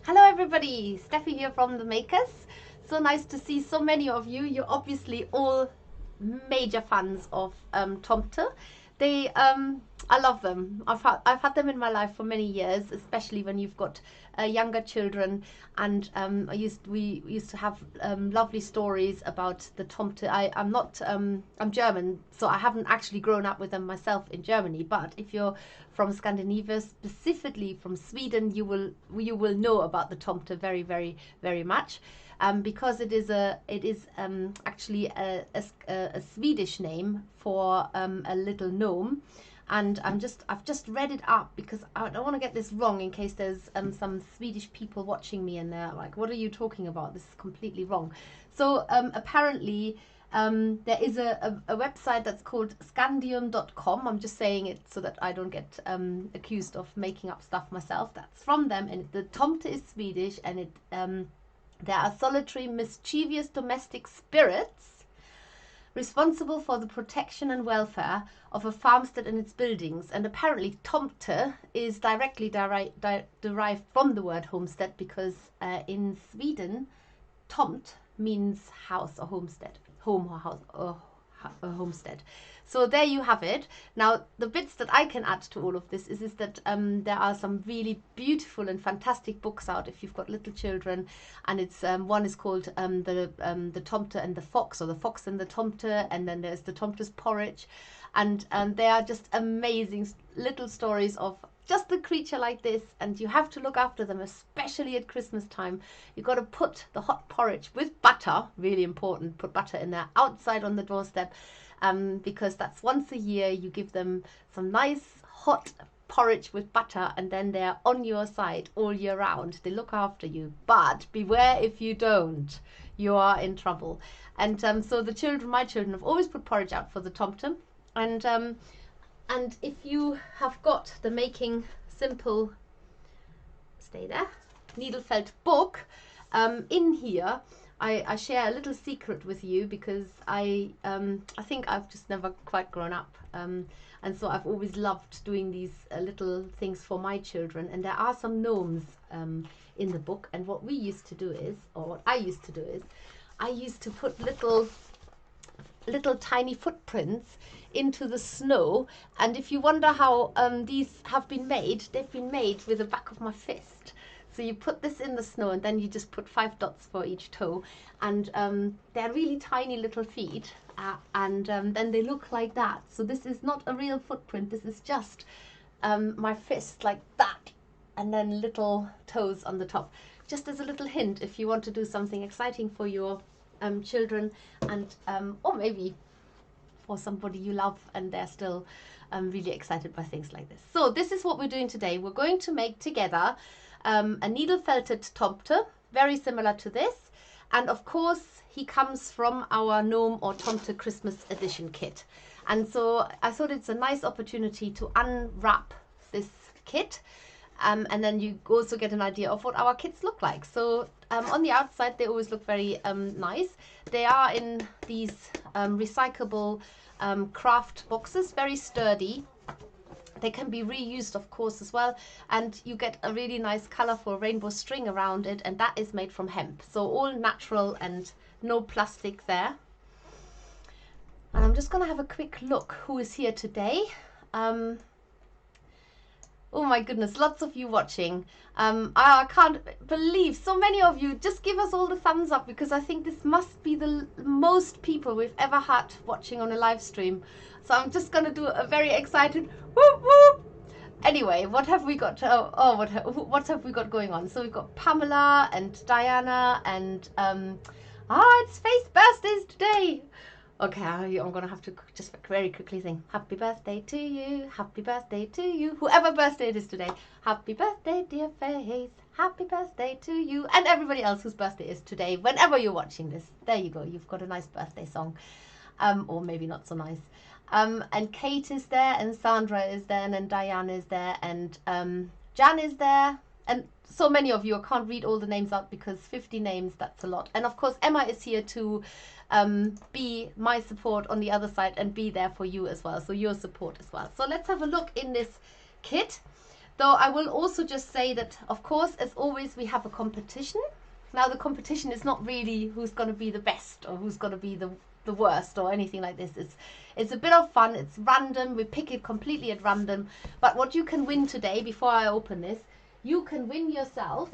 Hello everybody, Steffi here from The Makers. So nice to see so many of you. You're obviously all major fans of Tomte. They, I love them. I've had them in my life for many years, especially when you've got younger children. And we used to have lovely stories about the Tomte. I'm German, so I haven't actually grown up with them myself in Germany. But if you're from Scandinavia, specifically from Sweden, you will know about the Tomte very, very, very much. Because it is actually a Swedish name for a little gnome, and I've just read it up because I don't want to get this wrong in case there's some Swedish people watching me and they're like, what are you talking about? This is completely wrong. So apparently there is a website that's called scandium.com. I'm just saying it so that I don't get accused of making up stuff myself. That's from them, and the Tomte is Swedish, and it there are solitary, mischievous domestic spirits responsible for the protection and welfare of a farmstead and its buildings. And apparently Tomte is directly derived from the word homestead, because in Sweden, Tomt means house or homestead. Home or house or a homestead. So there you have it. Now, the bits that I can add to all of this is that there are some really beautiful and fantastic books out if you've got little children, and it's one is called the Tomte and the Fox, or the Fox and the Tomte, and then there's the Tomte's Porridge, and they are just amazing little stories of just a creature like this, and you have to look after them, especially at Christmas time. You've got to put the hot porridge with butter, really important, put butter in there, outside on the doorstep, because that's once a year. You give them some nice hot porridge with butter, and then they're on your side all year round. They look after you, but beware if you don't, you are in trouble. And so my children have always put porridge out for the Tomte, and if you have got the Making Simple, stay there, needle felt book, in here I share a little secret with you, because I think I've just never quite grown up, and so I've always loved doing these little things for my children. And there are some gnomes in the book, and what I used to do is I used to put little tiny footprints into the snow. And if you wonder how these have been made, they've been made with the back of my fist. So you put this in the snow, and then you just put 5 dots for each toe, and they're really tiny little feet, and then they look like that. So this is not a real footprint, this is just my fist like that, and then little toes on the top, just as a little hint if you want to do something exciting for your children, and or maybe for somebody you love and they're still really excited by things like this. So this is what we're doing today. We're going to make together a needle felted Tomte, very similar to this, and of course he comes from our Gnome or Tomte Christmas edition kit. And so I thought it's a nice opportunity to unwrap this kit, and then you also get an idea of what our kits look like. So on the outside they always look very nice. They are in these recyclable craft boxes, very sturdy. They can be reused, of course, as well, and you get a really nice colourful rainbow string around it, and that is made from hemp, so all natural and no plastic there. And I'm just going to have a quick look who is here today. Oh my goodness, lots of you watching. I can't believe so many of you. Just give us all the thumbs up, because I think this must be the most people we've ever had watching on a live stream. So I'm just going to do a very excited whoop whoop. Anyway, what have we got? What have we got going on? So we've got Pamela and Diana, and it's Faith's birthdays today. Okay, I'm gonna have to just very quickly sing happy birthday to you, happy birthday to you, whoever birthday it is today. Happy birthday, dear Faith, happy birthday to you, and everybody else whose birthday is today, whenever you're watching this. There you go, you've got a nice birthday song, or maybe not so nice. And Kate is there, and Sandra is there, and then Diane is there, and Jan is there, and so many of you. I can't read all the names out because 50 names, that's a lot. And of course Emma is here to be my support on the other side and be there for you as well, so your support as well. So let's have a look in this kit. Though I will also just say that, of course, as always, we have a competition. Now, the competition is not really who's going to be the best or who's going to be the worst or anything like this. It's a bit of fun. It's random. We pick it completely at random. But what you can win today, before I open this, you can win yourself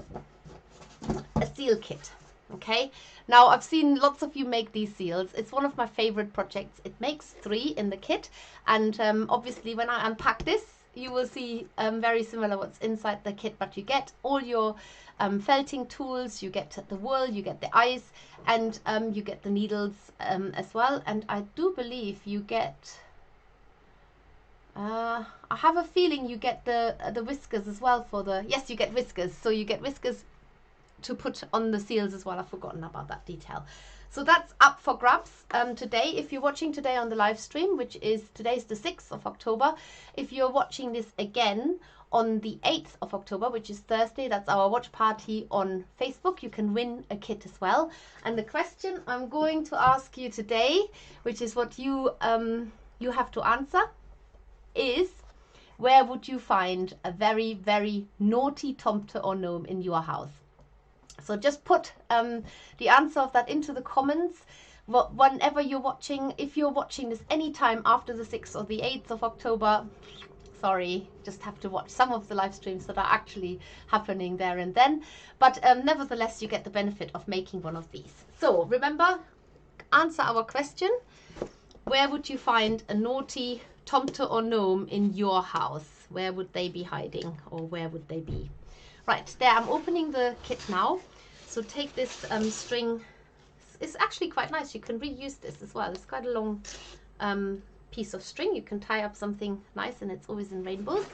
a seal kit. Okay, now I've seen lots of you make these seals. It's one of my favorite projects. It makes 3 in the kit, and obviously when I unpack this, you will see very similar what's inside the kit, but you get all your felting tools, you get the wool, you get the ice, and you get the needles as well. And I do believe you get, I have a feeling you get the whiskers as well for the, yes, you get whiskers. So you get whiskers to put on the seals as well. I've forgotten about that detail. So that's up for grabs today. If you're watching today on the live stream, which is today's the 6th of October, if you're watching this again on the 8th of October, which is Thursday, that's our watch party on Facebook, you can win a kit as well. And the question I'm going to ask you today, which is what you have to answer, is where would you find a very, very naughty tomte or gnome in your house? So just put the answer of that into the comments whenever you're watching. If you're watching this anytime after the 6th or the 8th of October, sorry, just have to watch some of the live streams that are actually happening there and then. But nevertheless, you get the benefit of making one of these. So remember, answer our question. Where would you find a naughty tomte or gnome in your house? Where would they be hiding, or where would they be? Right, there, I'm opening the kit now. So take this string. It's actually quite nice. You can reuse this as well. It's quite a long piece of string. You can tie up something nice, and it's always in rainbows.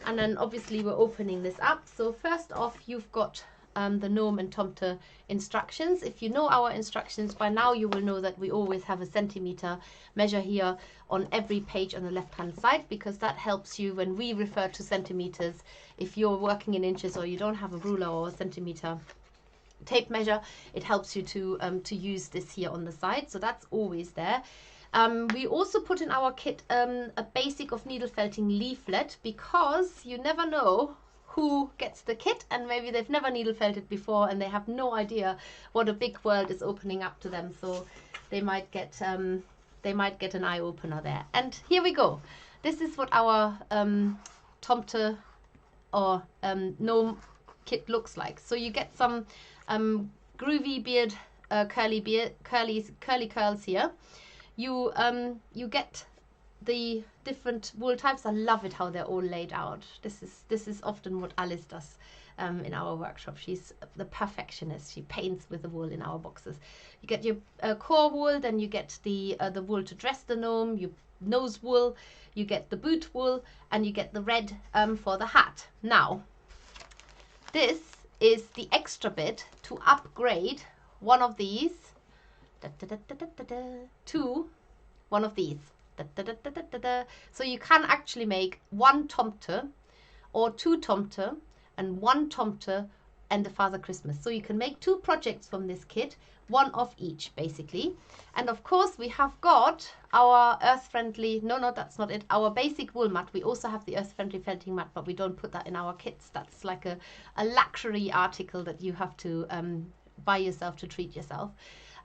And then obviously we're opening this up. So first off, you've got the gnome and tomte instructions. If you know our instructions by now, you will know that we always have a centimeter measure here on every page on the left hand side, because that helps you when we refer to centimeters. If you're working in inches or you don't have a ruler or a centimeter tape measure, it helps you to use this here on the side. So that's always there. We also put in our kit a basic of needle felting leaflet, because you never know who gets the kit, and maybe they've never needle felted before and they have no idea what a big world is opening up to them. So they might get an eye opener there. And here we go. This is what our tomte or gnome kit looks like. So you get some groovy beard, curly curls here. You get the different wool types. I love it how they're all laid out. This is often what Alice does in our workshop. She's the perfectionist. She paints with the wool in our boxes. You get your core wool, then you get the wool to dress the gnome, your nose wool, you get the boot wool, and you get the red for the hat. Now, this is the extra bit to upgrade one of these to one of these. So you can actually make one tomte or two tomte and one tomte and the Father Christmas. So you can make 2 projects from this kit, one of each basically. And of course we have got our earth-friendly, no, that's not it, our basic wool mat. We also have the earth-friendly felting mat, but we don't put that in our kits. That's like a luxury article that you have to buy yourself to treat yourself.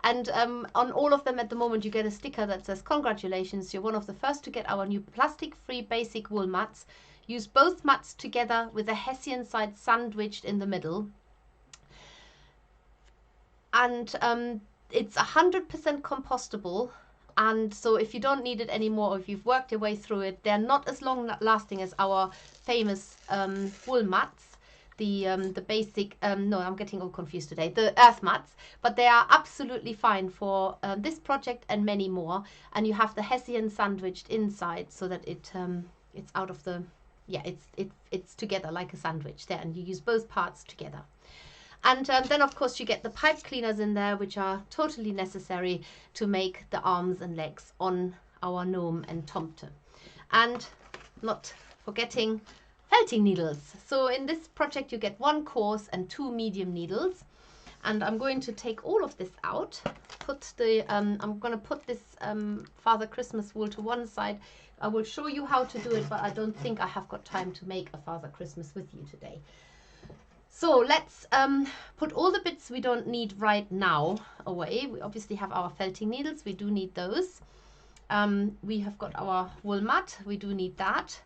And on all of them at the moment you get a sticker that says congratulations, you're one of the first to get our new plastic-free basic wool mats. Use both mats together with the Hessian side sandwiched in the middle. And it's 100% compostable, and so if you don't need it anymore, or if you've worked your way through it, they're not as long lasting as our famous wool mats. The basic, no, I'm getting all confused today, the earth mats, but they are absolutely fine for this project and many more. And you have the Hessian sandwiched inside so that it's out of the, yeah, it's together like a sandwich there, and you use both parts together. And then of course you get the pipe cleaners in there, which are totally necessary to make the arms and legs on our gnome and tomte. And not forgetting felting needles. So in this project you get 1 coarse and 2 medium needles. And I'm going to take all of this out, put the, I'm going to put this Father Christmas wool to one side. I will show you how to do it, but I don't think I have got time to make a Father Christmas with you today. So let's put all the bits we don't need right now away. We obviously have our felting needles, we do need those. We have got our wool mat, we do need that.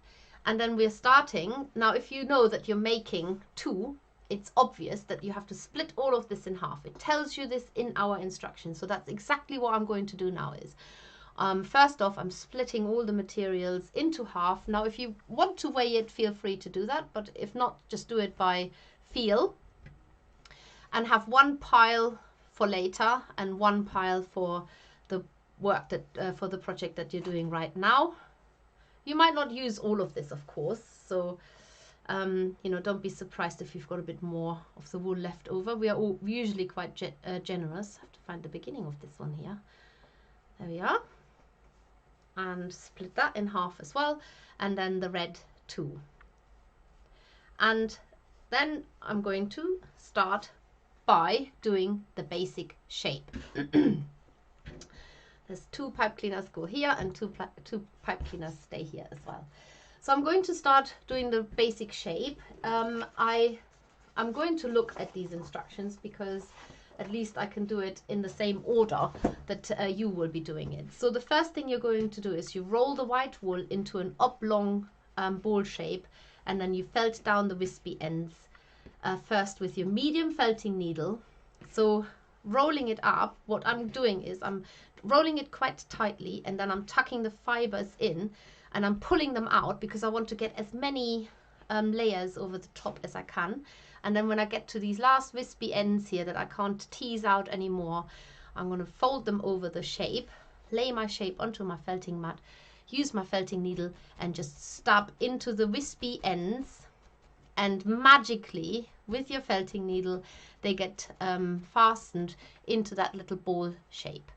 And then we're starting. Now, if you know that you're making 2, it's obvious that you have to split all of this in half. It tells you this in our instructions. So that's exactly what I'm going to do now is, first off, I'm splitting all the materials into half. Now, if you want to weigh it, feel free to do that. But if not, just do it by feel. And have one pile for later and one pile for the work that, for the project that you're doing right now. You might not use all of this, of course. So, you know, don't be surprised if you've got a bit more of the wool left over. We are all usually quite generous. I have to find the beginning of this one here. There we are. And split that in half as well. And then the red too. And then I'm going to start by doing the basic shape. There's 2 pipe cleaners go here and two pipe cleaners stay here as well. So I'm going to start doing the basic shape. I'm going to look at these instructions because at least I can do it in the same order that you will be doing it. So the first thing you're going to do is you roll the white wool into an oblong ball shape, and then you felt down the wispy ends first with your medium felting needle. So rolling it up, what I'm doing is I'm rolling it quite tightly, and then I'm tucking the fibers in and I'm pulling them out because I want to get as many layers over the top as I can. And then when I get to these last wispy ends here that I can't tease out anymore, I'm going to fold them over the shape, lay my shape onto my felting mat, use my felting needle and just stab into the wispy ends, and magically with your felting needle they get fastened into that little ball shape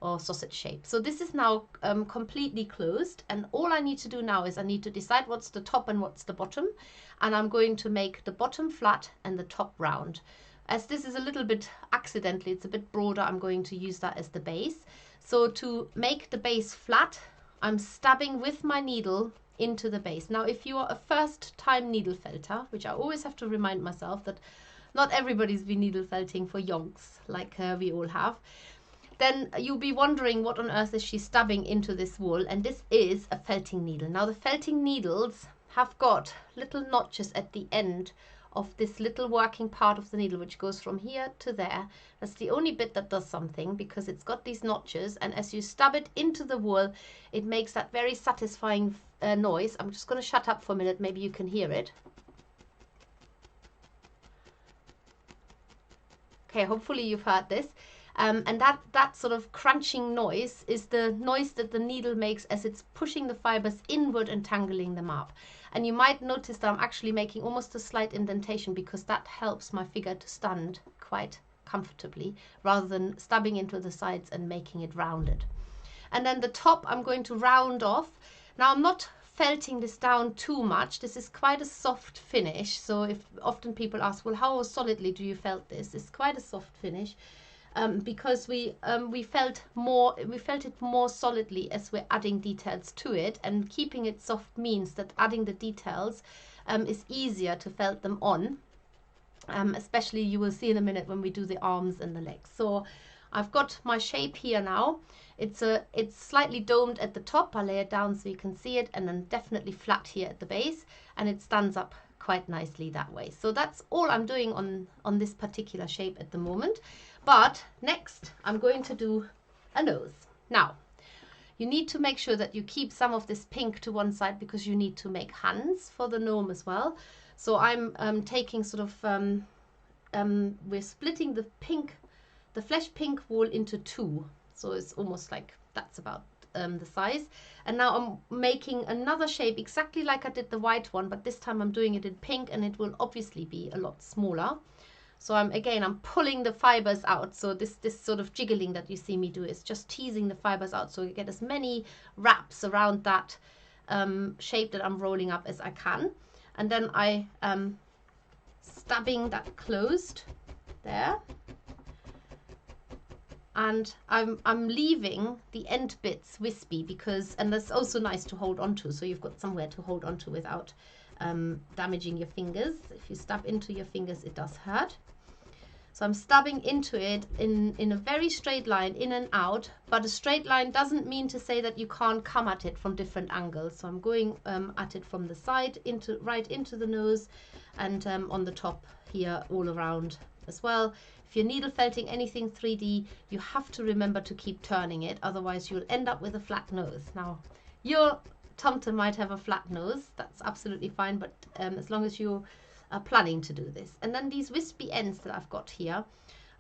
or sausage shape. So this is now completely closed, and all I need to do now is I need to decide what's the top and what's the bottom, and I'm going to make the bottom flat and the top round. As this is a little bit accidentally, it's a bit broader, I'm going to use that as the base. So to make the base flat, I'm stabbing with my needle into the base. Now if you are a first time needle felter, which I always have to remind myself that not everybody's been needle felting for yonks like we all have, then you'll be wondering what on earth is she stabbing into this wool, and this is a felting needle. Now the felting needles have got little notches at the end of this little working part of the needle which goes from here to there. That's the only bit that does something because it's got these notches, and as you stab it into the wool it makes that very satisfying noise. I'm just going to shut up for a minute, maybe you can hear it. Okay, hopefully you've heard this. And that sort of crunching noise is the noise that the needle makes as it's pushing the fibers inward and tangling them up. And you might notice that I'm actually making almost a slight indentation because that helps my figure to stand quite comfortably rather than stabbing into the sides and making it rounded. And then the top I'm going to round off. Now I'm not felting this down too much. This is quite a soft finish. So if often people ask, well, how solidly do you felt this? It's quite a soft finish. Because we felt it more solidly as we're adding details to it, and keeping it soft means that adding the details is easier to felt them on, especially you will see in a minute when we do the arms and the legs. So I've got my shape here now. It's slightly domed at the top. I lay it down so you can see it, and then definitely flat here at the base, and it stands up quite nicely that way. So that's all I'm doing on this particular shape at the moment. But next I'm going to do a nose. Now you need to make sure that you keep some of this pink to one side because you need to make hands for the gnome as well. So I'm taking sort of we're splitting the flesh pink wool into 2, so it's almost like that's about the size. And now I'm making another shape exactly like I did the white one, but this time I'm doing it in pink, and it will obviously be a lot smaller. So I'm pulling the fibers out. So this sort of jiggling that you see me do is just teasing the fibers out, so you get as many wraps around that shape that I'm rolling up as I can. And then I am stabbing that closed there. and I'm leaving the end bits wispy because, and that's also nice to hold on to, so you've got somewhere to hold on to without damaging your fingers. If you stab into your fingers, it does hurt. So I'm stabbing into it in a very straight line, in and out, but a straight line doesn't mean to say that you can't come at it from different angles. So I'm going at it from the side, right into the nose, and on the top here all around as well. If you're needle felting anything 3D, you have to remember to keep turning it, otherwise you'll end up with a flat nose. Now, your Tomte might have a flat nose, that's absolutely fine, but as long as you are planning to do this. And then these wispy ends that I've got here,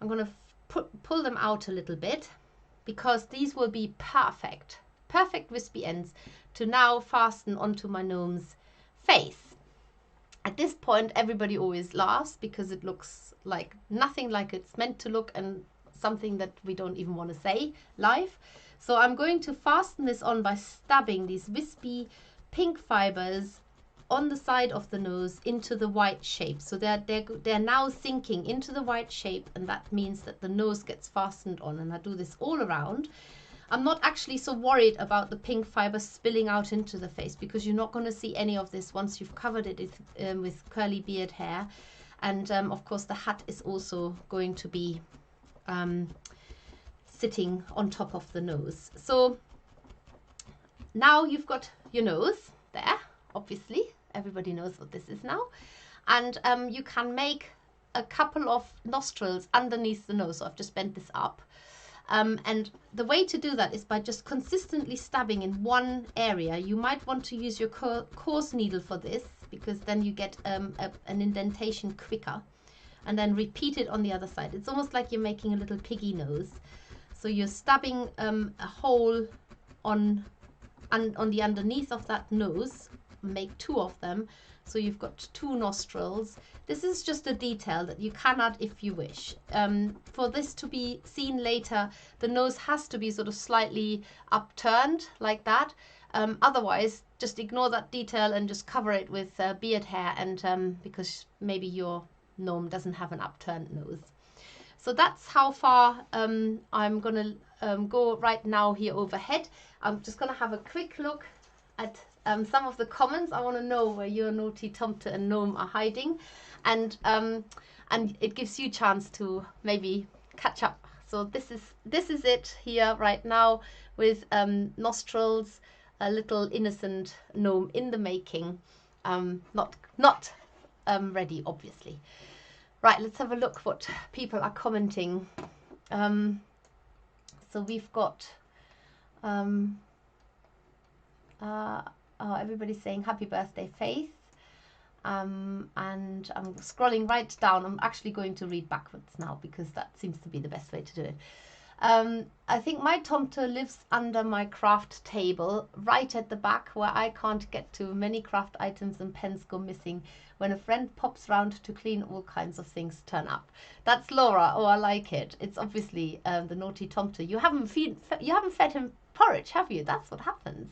I'm going to pull them out a little bit, because these will be perfect wispy ends to now fasten onto my gnome's face. At this point, everybody always laughs because it looks like nothing like it's meant to look, and something that we don't even want to say live. So I'm going to fasten this on by stabbing these wispy pink fibers on the side of the nose into the white shape. So they're now sinking into the white shape, and that means that the nose gets fastened on. And I do this all around. I'm not actually so worried about the pink fibers spilling out into the face, because you're not going to see any of this once you've covered it with curly beard hair. And of course the hat is also going to be sitting on top of the nose. So now you've got your nose there, obviously. Everybody knows what this is now. And you can make a couple of nostrils underneath the nose. So I've just bent this up. And the way to do that is by just consistently stabbing in one area. You might want to use your coarse needle for this, because then you get an indentation quicker. And then repeat it on the other side. It's almost like you're making a little piggy nose. So you're stabbing a hole on the underneath of that nose. Make two of them, so you've got two nostrils. This is just a detail that you can add if you wish. For this to be seen later, the nose has to be sort of slightly upturned like that. Otherwise, just ignore that detail and just cover it with beard hair, and because maybe your gnome doesn't have an upturned nose. So that's how far I'm gonna go right now here overhead. I'm just gonna have a quick look at some of the comments. I want to know where your naughty Tomte and gnome are hiding, and it gives you a chance to maybe catch up. So this is it here right now with Nostrils, a little innocent gnome in the making, not ready obviously. Right, let's have a look what people are commenting. So we've got everybody's saying happy birthday, Faith. And I'm scrolling right down. I'm actually going to read backwards now, because that seems to be the best way to do it. I think my Tomte lives under my craft table, right at the back, where I can't get to. Many craft items and pens go missing. When a friend pops round to clean, all kinds of things turn up. That's Laura. Oh, I like it. It's obviously the naughty Tomte. You haven't fed him porridge, have you? That's what happens.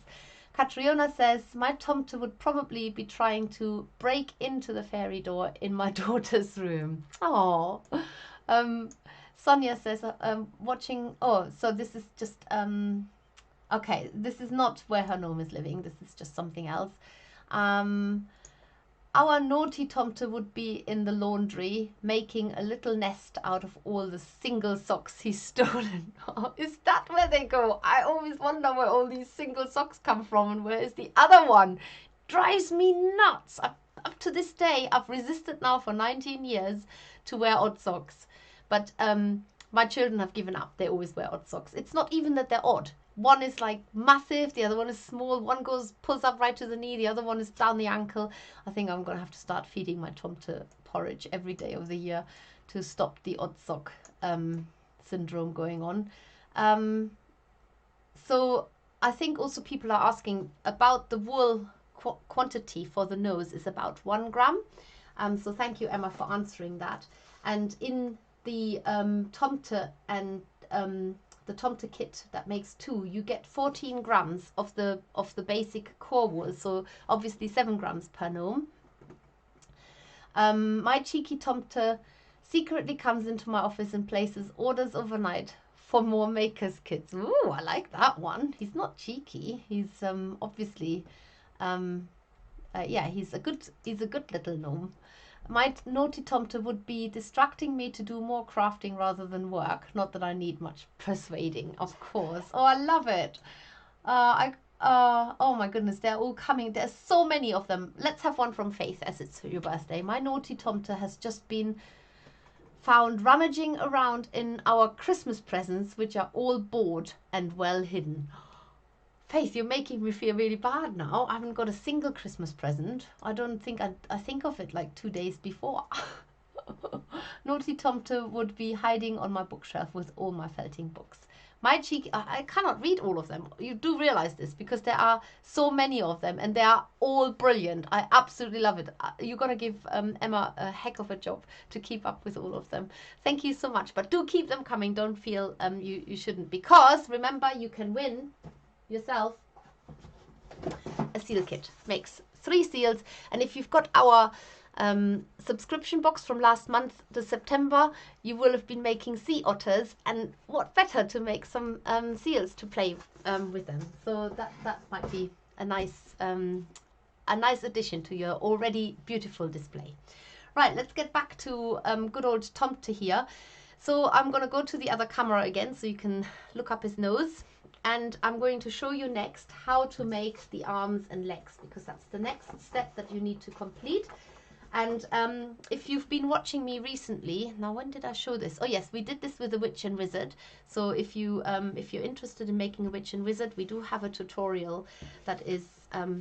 Catriona says, my Tomte would probably be trying to break into the fairy door in my daughter's room. Oh, Sonia says, watching, oh, so this is just, okay, this is not where her gnome is living. This is just something else. Our naughty Tomte would be in the laundry making a little nest out of all the single socks he's stolen. Oh, is that where they go? I always wonder where all these single socks come from, and where is the other one? Drives me nuts. Up to this day, I've resisted now for 19 years to wear odd socks. But my children have given up. They always wear odd socks. It's not even that they're odd. One is like massive, the other one is small, one pulls up right to the knee, the other one is down the ankle. I think I'm going to have to start feeding my Tomte porridge every day of the year to stop the odd sock syndrome going on. So I think also people are asking about the wool quantity for the nose is about 1 gram. So thank you, Emma, for answering that. And in the Tomte and the Tomte kit that makes 2, you get 14 grams of the basic core wool, so obviously 7 grams per gnome. My cheeky Tomte secretly comes into my office and places orders overnight for more makers kits. Ooh, I like that one. He's not cheeky. He's obviously, yeah, he's a good little gnome. My naughty Tomte would be distracting me to do more crafting rather than work. Not that I need much persuading, of course. Oh, I love it. Oh my goodness, they're all coming. There's so many of them. Let's have one from Faith as it's your birthday. My naughty Tomte has just been found rummaging around in our Christmas presents, which are all bored and well hidden. Faith, you're making me feel really bad now. I haven't got a single Christmas present. I don't think I think of it like 2 days before. Naughty Tomte would be hiding on my bookshelf with all my felting books. My cheek, I cannot read all of them. You do realize this because there are so many of them and they are all brilliant. I absolutely love it. You're going to give Emma a heck of a job to keep up with all of them. Thank you so much. But do keep them coming. Don't feel you shouldn't. Because remember, you can win yourself a seal kit. Makes 3 seals. And if you've got our subscription box from last month to September, you will have been making sea otters, and what better to make some seals to play with them. So that might be a nice addition to your already beautiful display. Right, let's get back to good old Tomte here. So I'm going to go to the other camera again so you can look up his nose. And I'm going to show you next how to make the arms and legs, because that's the next step that you need to complete. And if you've been watching me recently, now when did I show this? Oh yes, we did this with a witch and wizard. So if you're interested in making a witch and wizard, we do have a tutorial that is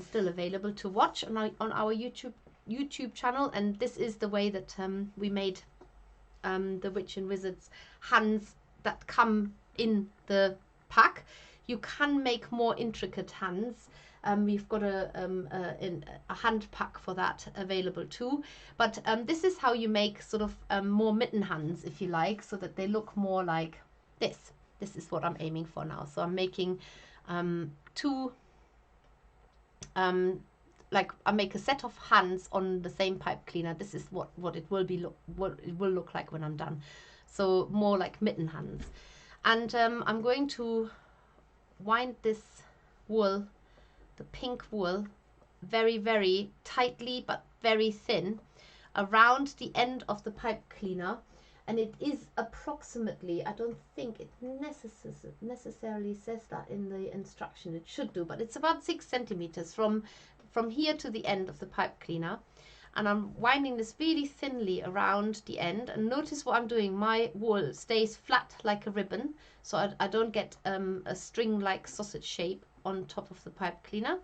still available to watch on our YouTube channel. And this is the way that we made the witch and wizard's hands that come in the pack. You can make more intricate hands. We've got a hand pack for that available too. But this is how you make sort of more mitten hands, if you like, so that they look more like this. This is what I'm aiming for now. So I'm making two, like I make a set of hands on the same pipe cleaner. This is what it will be what it will look like when I'm done. So more like mitten hands. And I'm going to wind this wool, the pink wool, very, very tightly but very thin around the end of the pipe cleaner. And it is approximately, I don't think it necessarily says that in the instruction, it should do, but it's about 6 centimeters from here to the end of the pipe cleaner. And I'm winding this really thinly around the end. And notice what I'm doing. My wool stays flat like a ribbon, so I don't get a string-like sausage shape on top of the pipe cleaner.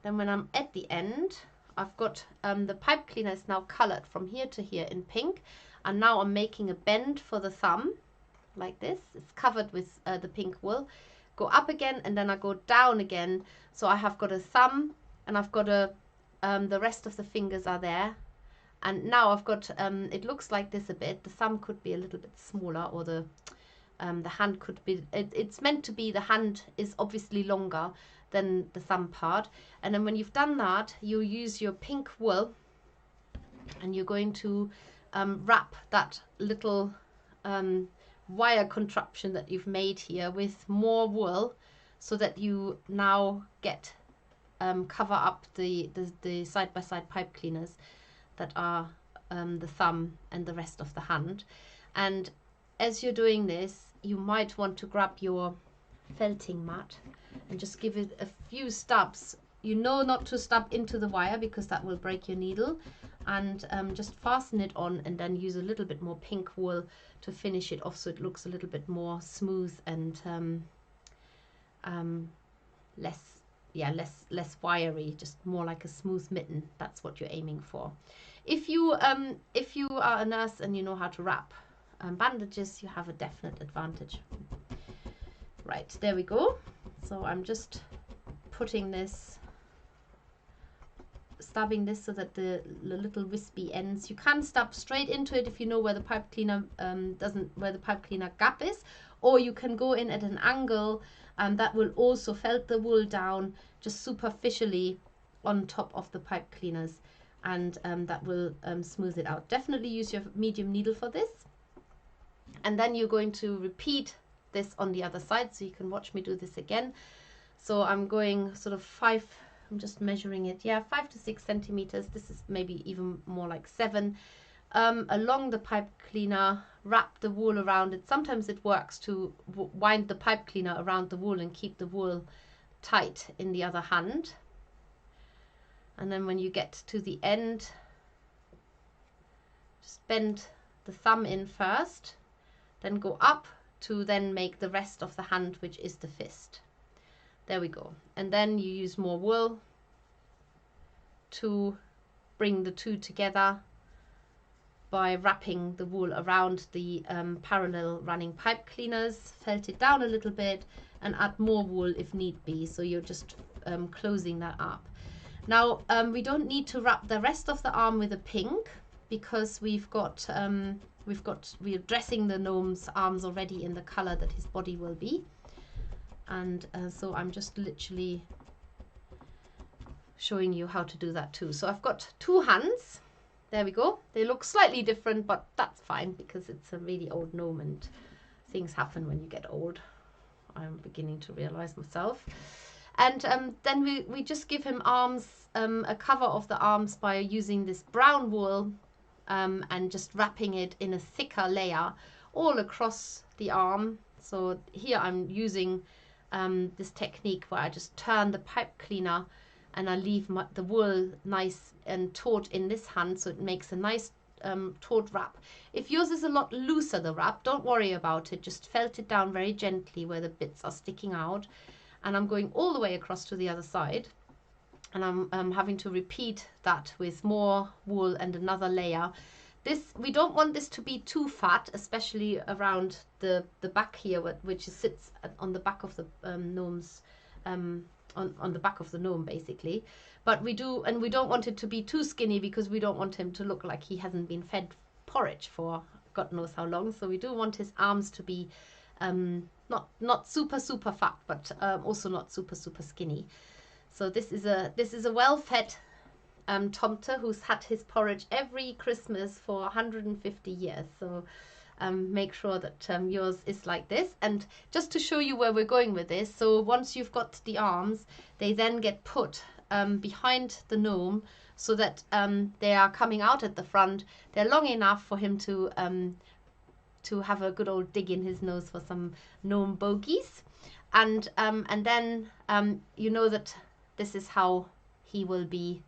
Then when I'm at the end, I've got the pipe cleaner is now colored from here to here in pink. And now I'm making a bend for the thumb, like this. It's covered with the pink wool. Go up again, and then I go down again. So I have got a thumb, and I've got a the rest of the fingers are there, and now I've got it looks like this a bit. The thumb could be a little bit smaller, or the hand could be, it's meant to be, the hand is obviously longer than the thumb part. And then when you've done that, you use your pink wool and you're going to wrap that little wire contraption that you've made here with more wool, so that you now get cover up the side-by-side pipe cleaners that are the thumb and the rest of the hand. And as you're doing this, you might want to grab your felting mat and just give it a few stabs. You know not to stab into the wire because that will break your needle, and just fasten it on, and then use a little bit more pink wool to finish it off so it looks a little bit more smooth and less wiry, just more like a smooth mitten. That's what you're aiming for. If you are a nurse and you know how to wrap bandages, you have a definite advantage. Right, there we go. So I'm just putting this, stabbing this so that the little wispy ends. You can stab straight into it if you know where the pipe cleaner where the pipe cleaner gap is, or you can go in at an angle, and that will also felt the wool down just superficially on top of the pipe cleaners, and that will smooth it out. Definitely use your medium needle for this. And then you're going to repeat this on the other side, so you can watch me do this again. So I'm going sort of 5, I'm just measuring it, yeah, 5 to 6 centimeters. This is maybe even more like 7. Along the pipe cleaner, wrap the wool around it. Sometimes it works to wind the pipe cleaner around the wool and keep the wool tight in the other hand. And then when you get to the end, just bend the thumb in first, then go up to then make the rest of the hand, which is the fist. There we go. And then you use more wool to bring the two together by wrapping the wool around the parallel running pipe cleaners, felt it down a little bit, and add more wool if need be. So you're just closing that up. Now we don't need to wrap the rest of the arm with a pink, because we're dressing the gnome's arms already in the color that his body will be. And so I'm just literally showing you how to do that too. So I've got 2 hands. There we go. They look slightly different, but that's fine because it's a really old gnome and things happen when you get old. I'm beginning to realize myself. And then we just give him arms, a cover of the arms by using this brown wool and just wrapping it in a thicker layer all across the arm. So here I'm using this technique where I just turn the pipe cleaner and I leave the wool nice and taut in this hand, so it makes a nice taut wrap. If yours is a lot looser, the wrap, don't worry about it. Just felt it down very gently where the bits are sticking out. And I'm going all the way across to the other side. And I'm having to repeat that with more wool and another layer. We don't want this to be too fat, especially around the back here, which sits on the back of the gnome's on the back of the gnome basically. But we don't want it to be too skinny, because we don't want him to look like he hasn't been fed porridge for God knows how long. So we do want his arms to be not super fat, but also not super skinny. So this is a well-fed Tomte who's had his porridge every Christmas for 150 years. So make sure that yours is like this. And just to show you where we're going with this, so once you've got the arms, they then get put behind the gnome, so that they are coming out at the front. They're long enough for him to have a good old dig in his nose for some gnome bogies. And then you know that this is how he will be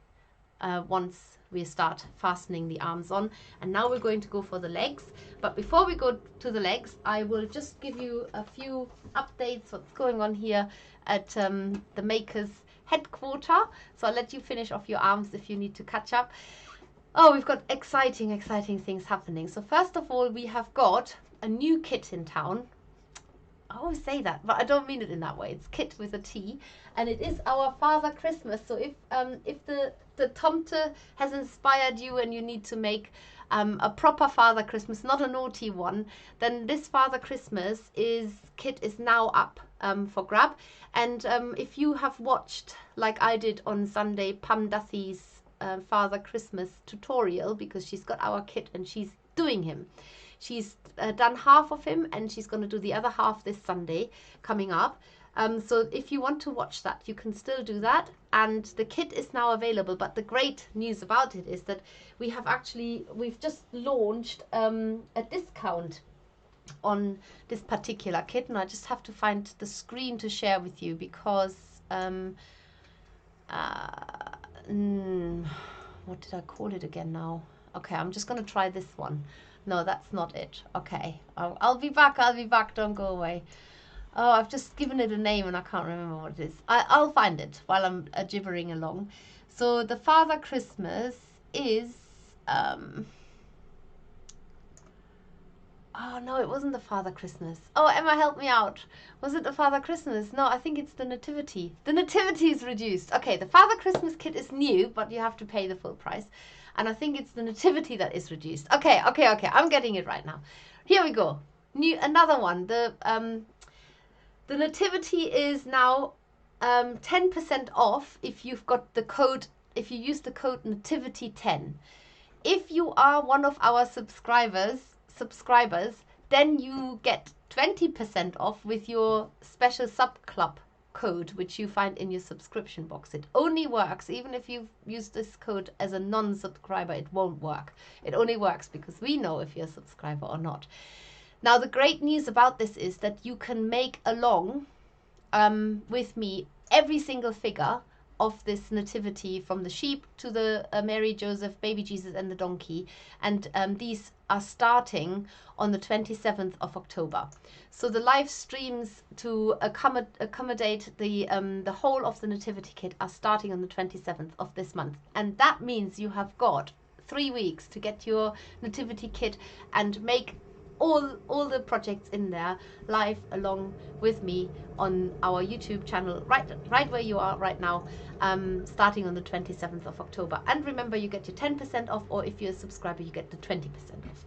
once we start fastening the arms on. And now we're going to go for the legs. But before we go to the legs, I will just give you a few updates what's going on here at the maker's headquarter. So I'll let you finish off your arms if you need to catch up. Oh, we've got exciting things happening. So first of all, we have got a new kit in town. I always say that, but I don't mean it in that way. It's kit with a T, and it is our Father Christmas. So if the Tomte has inspired you and you need to make a proper Father Christmas, not a naughty one, then this Father Christmas kit is now up for grab. And if you have watched, like I did on Sunday, Pam Duthie's Father Christmas tutorial, because she's got our kit and she's doing him. She's done half of him and she's going to do the other half this Sunday coming up. So if you want to watch that, you can still do that. And the kit is now available. But the great news about it is that we've just launched a discount on this particular kit. And I just have to find the screen to share with you, because what did I call it again now? Okay, I'm just going to try this one. No, that's not it. Okay, I'll be back, don't go away. Oh, I've just given it a name and I can't remember what it is. I'll find it while I'm gibbering along. So the Father Christmas is... oh, no, it wasn't the Father Christmas. Oh, Emma, help me out. Was it the Father Christmas? No, I think it's the Nativity. The Nativity is reduced. Okay, the Father Christmas kit is new, but you have to pay the full price. And I think it's the Nativity that is reduced. Okay. I'm getting it right now. Here we go. Another one. The Nativity is now 10% off if you've got the code. If you use the code Nativity10. If you are one of our subscribers, then you get 20% off with your special sub club code, which you find in your subscription box. It only works, even if you've used this code as a non-subscriber, it won't work. It only works because we know if you're a subscriber or not. Now, the great news about this is that you can make along with me every single figure of this nativity, from the sheep to the Mary, Joseph, baby Jesus and the donkey, and these are starting on the 27th of October. So the live streams to accommodate the whole of the nativity kit are starting on the 27th of this month, and that means you have got 3 weeks to get your nativity kit and make all the projects in there live along with me on our YouTube channel, right where you are right now, starting on the 27th of October. And remember, you get your 10% off, or if you're a subscriber, you get the 20% off.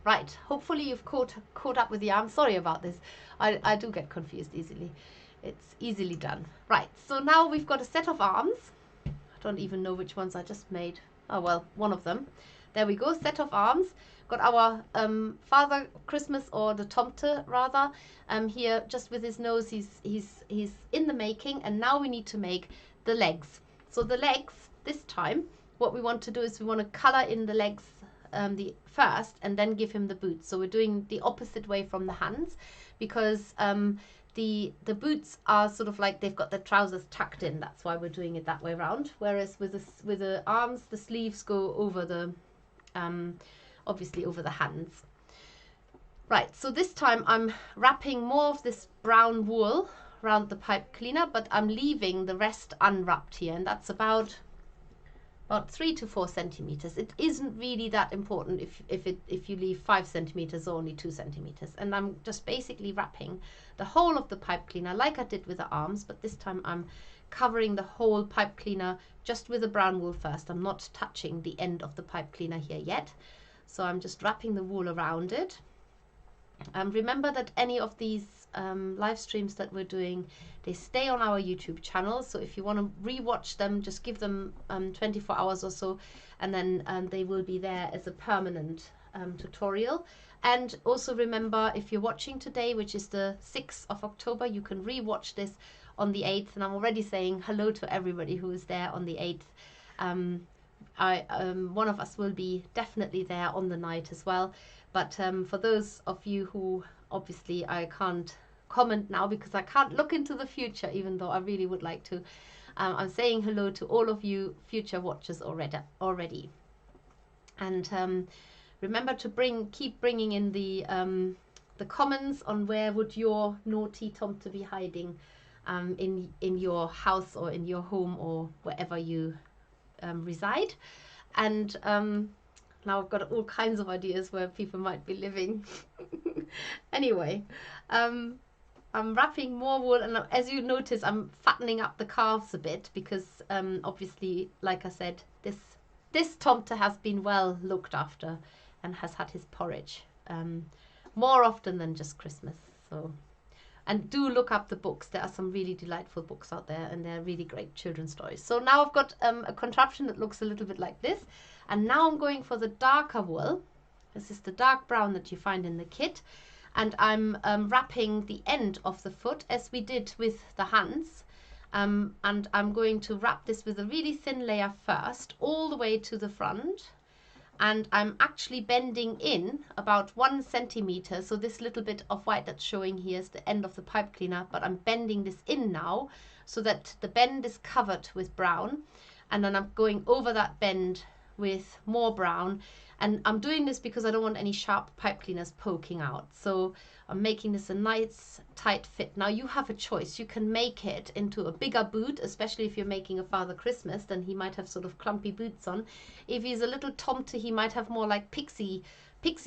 Right, hopefully you've caught up with the arms. Sorry about this. I do get confused easily. It's easily done. Right, so now we've got a set of arms. I don't even know which ones I just made. Oh well, one of them. There we go, set of arms. Got our Father Christmas, or the Tomte rather, here just with his nose. He's in the making, and now we need to make the legs. So the legs, this time, what we want to do is we want to color in the legs the first, and then give him the boots. So we're doing the opposite way from the hands, because the boots are sort of like they've got the trousers tucked in. That's why we're doing it that way around. Whereas with the arms, the sleeves go over the obviously over the hands. Right, so this time I'm wrapping more of this brown wool around the pipe cleaner, but I'm leaving the rest unwrapped here, and that's about 3 to 4 centimeters. It isn't really that important if you leave 5 centimeters or only 2 centimeters. And I'm just basically wrapping the whole of the pipe cleaner like I did with the arms, but this time I'm covering the whole pipe cleaner just with the brown wool first. I'm not touching the end of the pipe cleaner here yet. So I'm just wrapping the wool around it. Remember that any of these live streams that we're doing, they stay on our YouTube channel. So if you want to rewatch them, just give them 24 hours or so, and then they will be there as a permanent tutorial. And also remember, if you're watching today, which is the 6th of October, you can rewatch this on the 8th. And I'm already saying hello to everybody who is there on the 8th. One of us will be definitely there on the night as well. But for those of you who, obviously I can't comment now because I can't look into the future, even though I really would like to, I'm saying hello to all of you future watchers already. And remember to keep bringing in the comments on where would your naughty Tomte be hiding in your house or in your home or wherever you reside. And now I've got all kinds of ideas where people might be living. Anyway, I'm wrapping more wool, and as you notice, I'm fattening up the calves a bit because obviously, like I said, this Tomte has been well looked after and has had his porridge more often than just Christmas. So. And do look up the books. There are some really delightful books out there, and they're really great children's stories. So now I've got a contraption that looks a little bit like this. And now I'm going for the darker wool. This is the dark brown that you find in the kit. And I'm wrapping the end of the foot as we did with the hands. And I'm going to wrap this with a really thin layer first, all the way to the front. And I'm actually bending in about 1 centimeter. So this little bit of white that's showing here is the end of the pipe cleaner, but I'm bending this in now so that the bend is covered with brown. And then I'm going over that bend with more brown. And I'm doing this because I don't want any sharp pipe cleaners poking out. So I'm making this a nice tight fit. Now you have a choice. You can make it into a bigger boot, especially if you're making a Father Christmas, then he might have sort of clumpy boots on. If he's a little Tomte, he might have more like pixie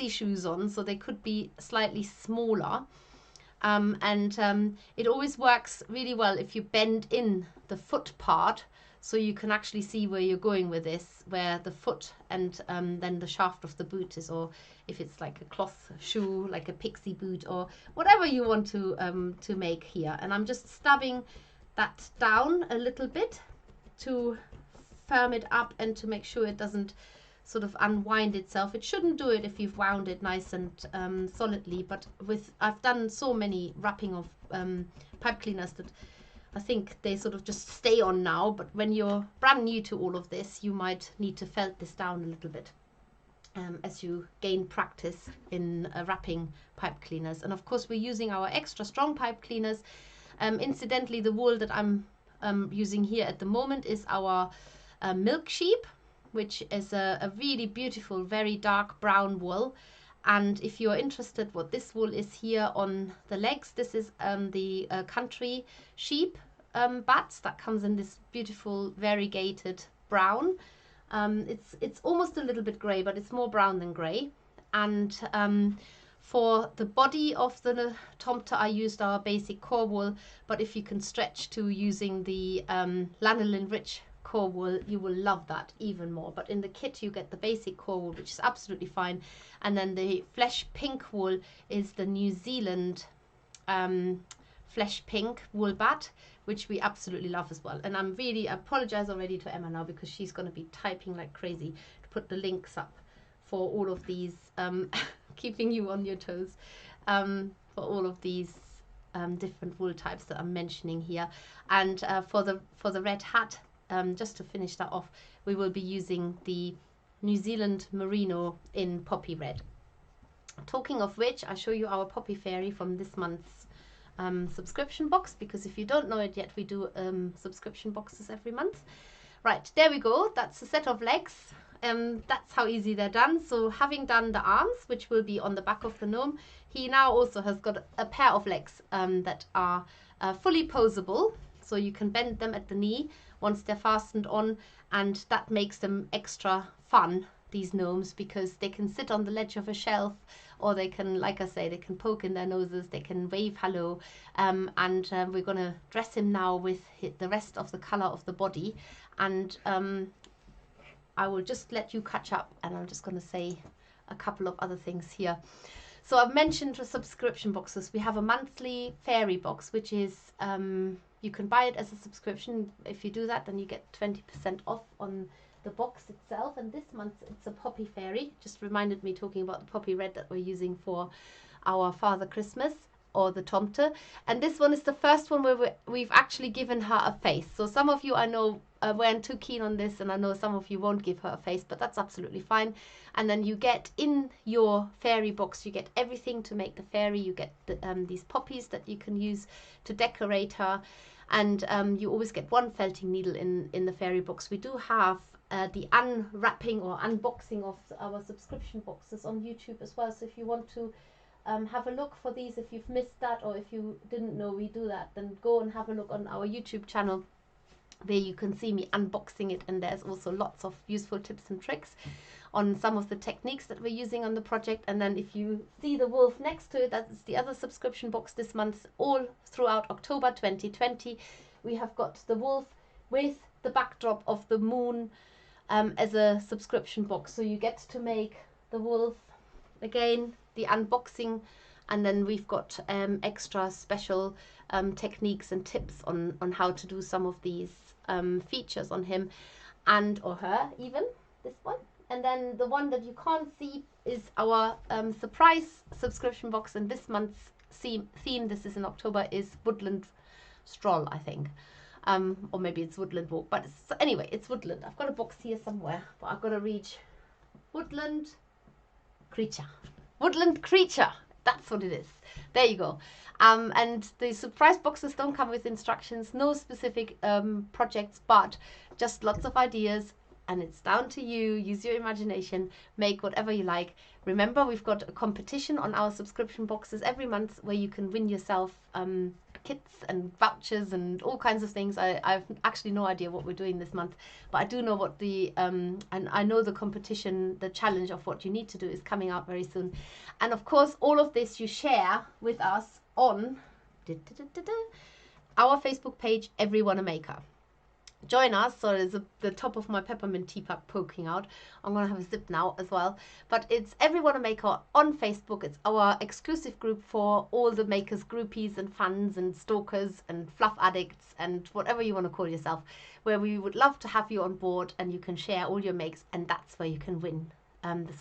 shoes on, so they could be slightly smaller. It always works really well if you bend in the foot part, so you can actually see where you're going with this, where the foot and then the shaft of the boot is, or if it's like a cloth shoe, like a pixie boot, or whatever you want to make here. And I'm just stubbing that down a little bit to firm it up and to make sure it doesn't sort of unwind itself. It shouldn't do it if you've wound it nice and solidly, but I've done so many wrapping of pipe cleaners that I think they sort of just stay on now, but when you're brand new to all of this, you might need to felt this down a little bit as you gain practice in wrapping pipe cleaners. And of course we're using our extra strong pipe cleaners. Incidentally, the wool that I'm using here at the moment is our milk sheep, which is a really beautiful, very dark brown wool. And if you're interested what this wool is here on the legs, this is the country sheep bats that comes in this beautiful variegated brown. It's almost a little bit grey, but it's more brown than grey. And for the body of the Tomte, I used our basic core wool, but if you can stretch to using the lanolin rich core wool, you will love that even more. But in the kit you get the basic core wool, which is absolutely fine, and then the flesh pink wool is the New Zealand flesh pink wool bat, which we absolutely love as well. And I apologize already to Emma now, because she's going to be typing like crazy to put the links up for all of these keeping you on your toes, for all of these different wool types that I'm mentioning here. And for the red hat, just to finish that off, we will be using the New Zealand Merino in poppy red. Talking of which, I'll show you our poppy fairy from this month's subscription box, because if you don't know it yet, we do subscription boxes every month. Right, there we go. That's a set of legs. That's how easy they're done. So having done the arms, which will be on the back of the gnome, he now also has got a pair of legs that are fully posable, so you can bend them at the knee once they're fastened on, and that makes them extra fun, these gnomes, because they can sit on the ledge of a shelf, or they can, like I say, they can poke in their noses, they can wave hello, and we're going to dress him now with the rest of the colour of the body. And I will just let you catch up, and I'm just going to say a couple of other things here. So I've mentioned the subscription boxes. We have a monthly fairy box, which is you can buy it as a subscription. If you do that, then you get 20% off on the box itself. And this month it's a poppy fairy. Just reminded me talking about the poppy red that we're using for our Father Christmas, or the Tomte. And this one is the first one where we've actually given her a face. So some of you, I know, weren't too keen on this, and I know some of you won't give her a face, but that's absolutely fine. And then you get in your fairy box, you get everything to make the fairy. You get these poppies that you can use to decorate her, and you always get one felting needle in the fairy box. We do have the unwrapping or unboxing of our subscription boxes on YouTube as well. So if you want to have a look for these, if you've missed that, or if you didn't know we do that, then go and have a look on our YouTube channel, where you can see me unboxing it, and there's also lots of useful tips and tricks on some of the techniques that we're using on the project. And then if you see the wolf next to it, that's the other subscription box this month. All throughout October 2020 we have got the wolf with the backdrop of the moon as a subscription box, so you get to make the wolf again, the unboxing, and then we've got extra special techniques and tips on how to do some of these features on him and or her, even this one. And then the one that you can't see is our surprise subscription box, and this month's theme, this is in October, is woodland stroll, I think, or maybe it's woodland walk, but anyway, it's woodland. I've got a box here somewhere, but I've got to reach woodland creature. Woodland creature, that's what it is. There you go. And the surprise boxes don't come with instructions, no specific projects, but just lots of ideas, and it's down to you. Use your imagination, make whatever you like. Remember, we've got a competition on our subscription boxes every month where you can win yourself kits and vouchers and all kinds of things. I've actually no idea what we're doing this month, but I do know what the and I know the competition, the challenge of what you need to do is coming out very soon. And of course, all of this you share with us on our Facebook page, Everyone a Maker. join us. So there's the top of my peppermint teapot poking out. I'm gonna have a sip now as well. But it's Everyone a Maker on Facebook. It's our exclusive group for all the makers, groupies and fans and stalkers and fluff addicts and whatever you want to call yourself, where we would love to have you on board and you can share all your makes, and that's where you can win the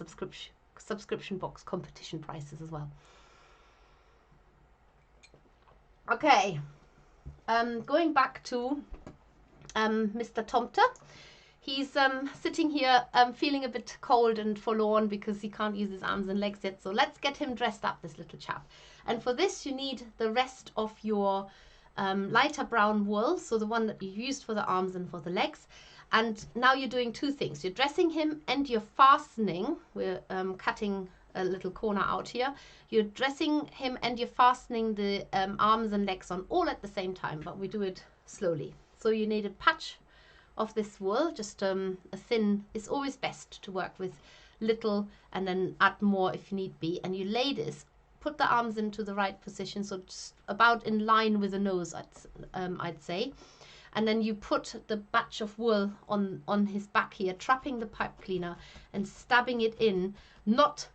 subscription box competition prizes as well. Okay, going back to Mr. Tomte. He's sitting here feeling a bit cold and forlorn because he can't use his arms and legs yet. So let's get him dressed up, this little chap. And for this you need the rest of your lighter brown wool, so the one that you used for the arms and for the legs. And now you're doing two things. You're dressing him and you're fastening. We're cutting a little corner out here. You're dressing him and you're fastening the arms and legs on all at the same time, but we do it slowly. So you need a patch of this wool, just a thin. It's always best to work with little and then add more if need be. And you lay this, put the arms into the right position, so just about in line with the nose, I'd say. And then you put the batch of wool on his back here, trapping the pipe cleaner and stabbing it in, not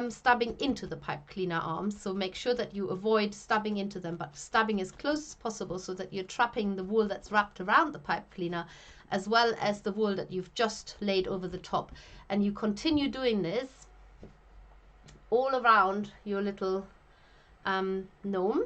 stabbing into the pipe cleaner arms. So make sure that you avoid stabbing into them, but stabbing as close as possible so that you're trapping the wool that's wrapped around the pipe cleaner as well as the wool that you've just laid over the top. And you continue doing this all around your little gnome.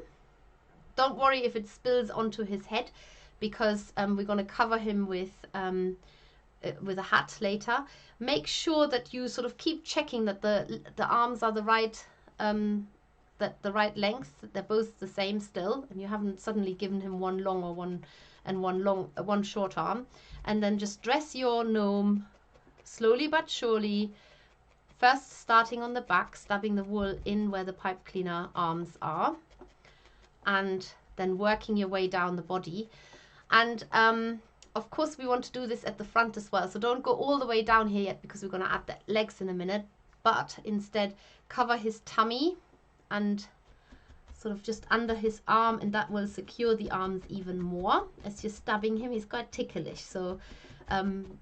Don't worry if it spills onto his head, because we're going to cover him with a hat later. Make sure that you sort of keep checking that the arms are the right right length, that they're both the same still, and you haven't suddenly given him one long or one short arm. And then just dress your gnome slowly but surely, first starting on the back, stabbing the wool in where the pipe cleaner arms are, and then working your way down the body. And of course we want to do this at the front as well, so don't go all the way down here yet because we're going to add the legs in a minute, but instead cover his tummy and sort of just under his arm, and that will secure the arms even more. As you're stabbing him, he's quite ticklish, so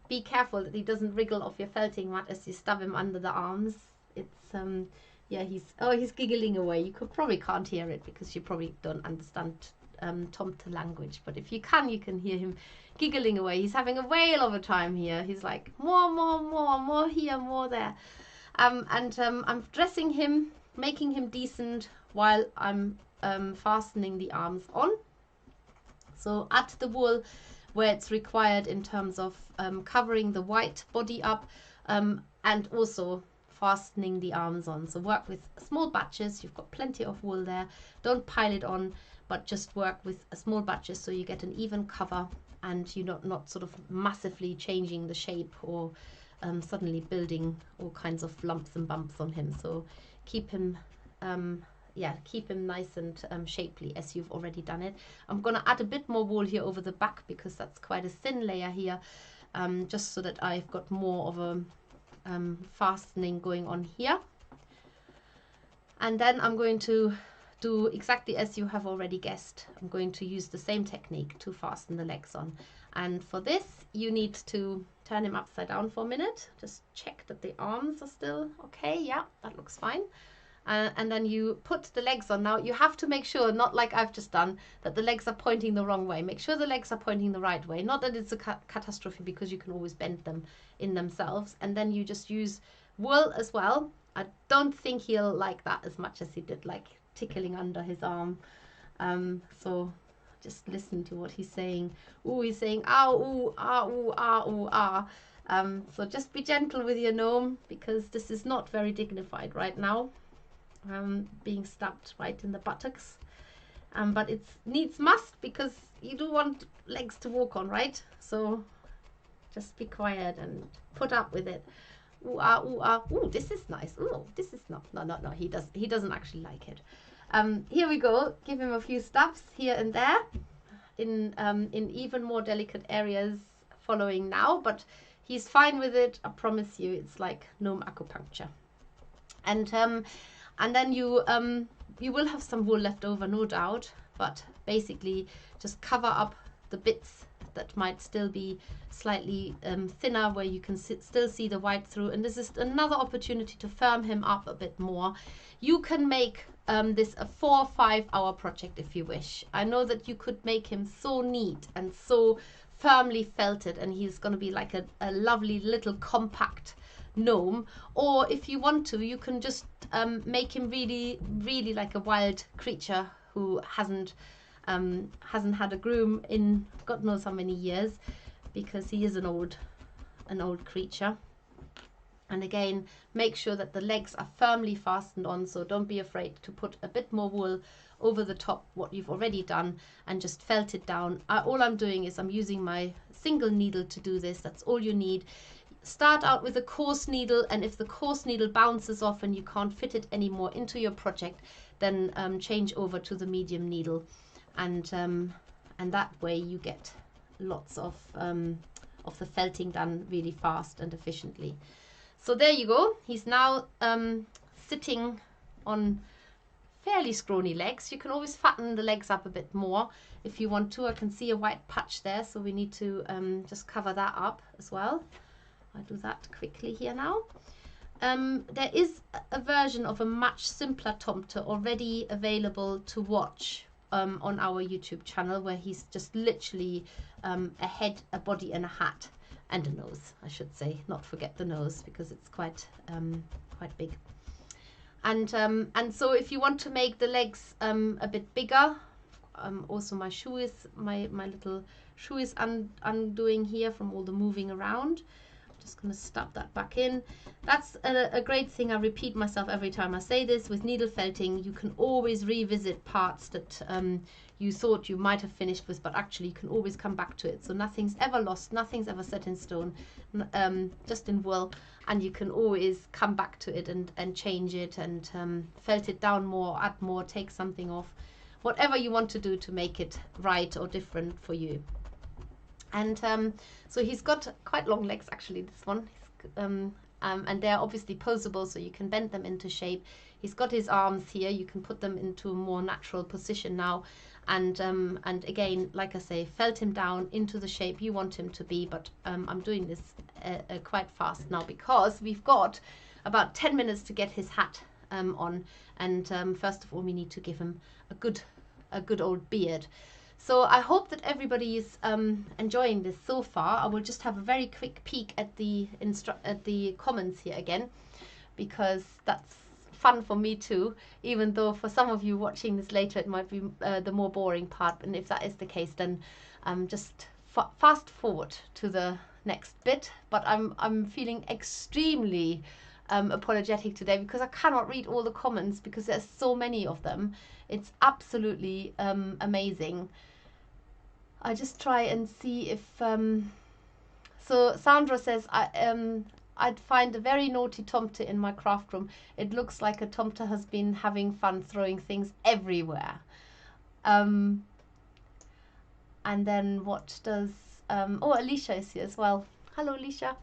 be careful that he doesn't wriggle off your felting mat as you stab him under the arms. It's yeah, he's giggling away. You probably can't hear it because you probably don't understand Tomte language, but if you can hear him giggling away. He's having a whale of a time here. He's like, more here, more there. I'm dressing him, making him decent while I'm fastening the arms on. So add the wool where it's required in terms of covering the white body up, and also fastening the arms on. So work with small batches. You've got plenty of wool there. Don't pile it on, but just work with small batches so you get an even cover and you're not sort of massively changing the shape or suddenly building all kinds of lumps and bumps on him. So keep him keep him nice and shapely as you've already done it. I'm going to add a bit more wool here over the back because that's quite a thin layer here, just so that I've got more of a fastening going on here. And then I'm going to do exactly as you have already guessed. I'm going to use the same technique to fasten the legs on. And for this, you need to turn him upside down for a minute. Just check that the arms are still okay. Yeah, that looks fine. And then you put the legs on. Now you have to make sure, not like I've just done, that the legs are pointing the wrong way. Make sure the legs are pointing the right way. Not that it's a catastrophe, because you can always bend them in themselves. And then you just use wool as well. I don't think he'll like that as much as he did, like tickling under his arm. So just listen to what he's saying. Ooh, he's saying, ow, ooh, ah, ooh, ah, ooh, ah. So just be gentle with your gnome, because this is not very dignified right now. Being stabbed right in the buttocks. But it needs must, because you do want legs to walk on, right? So just be quiet and put up with it. Ooh, ah, ooh, ah. Ooh, this is nice. Ooh, this is no. He doesn't actually like it. Here we go. Give him a few stabs here and there in even more delicate areas following now, but he's fine with it. I promise you, it's like gnome acupuncture. And then you will have some wool left over, no doubt, but basically just cover up the bits that might still be slightly thinner, where you can still see the white through. And this is another opportunity to firm him up a bit more. You can make this a 4 or 5 hour project if you wish. I know that you could make him so neat and so firmly felted, and he's going to be like a lovely little compact gnome. Or if you want to, you can just make him really, really like a wild creature who hasn't had a groom in God knows how many years, because he is an old creature. And again, make sure that the legs are firmly fastened on, so don't be afraid to put a bit more wool over the top what you've already done and just felt it down. All I'm doing is I'm using my single needle to do this. That's all you need. Start out with a coarse needle, and if the coarse needle bounces off and you can't fit it anymore into your project, then change over to the medium needle, and that way you get lots of the felting done really fast and efficiently. So there you go. He's now sitting on fairly scrawny legs. You can always fatten the legs up a bit more if you want to. I can see a white patch there, so we need to just cover that up as well. I'll do that quickly here now. There is a version of a much simpler Tomte already available to watch on our YouTube channel, where he's just literally a head, a body and a hat. And a nose, I should say, not forget the nose, because it's quite big. And so if you want to make the legs a bit bigger, also my little shoe is undoing here from all the moving around. I'm just going to stuff that back in. That's a great thing. I repeat myself every time I say this. With needle felting, you can always revisit parts that you thought you might have finished with, but actually you can always come back to it. So nothing's ever lost, nothing's ever set in stone, just in wool, and you can always come back to it and change it and felt it down more, add more, take something off, whatever you want to do to make it right or different for you. And so he's got quite long legs, actually, this one, and they're obviously posable, so you can bend them into shape. He's got his arms here, you can put them into a more natural position now. And again, like I say, felt him down into the shape you want him to be. But I'm doing this quite fast now, because we've got about 10 minutes to get his hat on. And first of all, we need to give him a good old beard. So I hope that everybody is enjoying this so far. I will just have a very quick peek at the comments here again, because that's fun for me too, even though for some of you watching this later it might be the more boring part. And if that is the case, then just fast forward to the next bit. But I'm feeling extremely apologetic today, because I cannot read all the comments, because there's so many of them. It's absolutely amazing. I just try and see if so Sandra says, I'd find a very naughty Tomte in my craft room. It looks like a Tomte has been having fun throwing things everywhere. And then what does oh, Alicia is here as well. Hello, Alicia.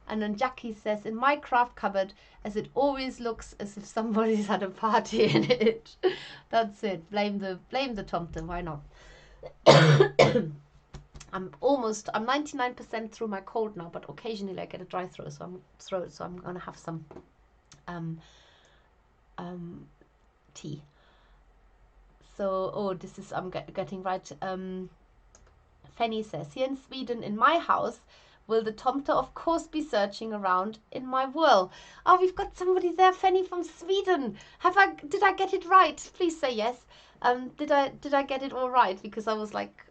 And then Jackie says, in my craft cupboard, as it always looks as if somebody's had a party in it. That's it. Blame the Tomte. Why not? I'm 99% through my cold now, but occasionally I get a dry throat, so I'm gonna have some tea. So, oh, this is, I'm getting right. Fanny says, here in Sweden, in my house, will the Tomte of course be searching around in my wool? Oh, we've got somebody there, Fanny from Sweden. Did I get it right? Please say yes. Did I get it all right? Because I was like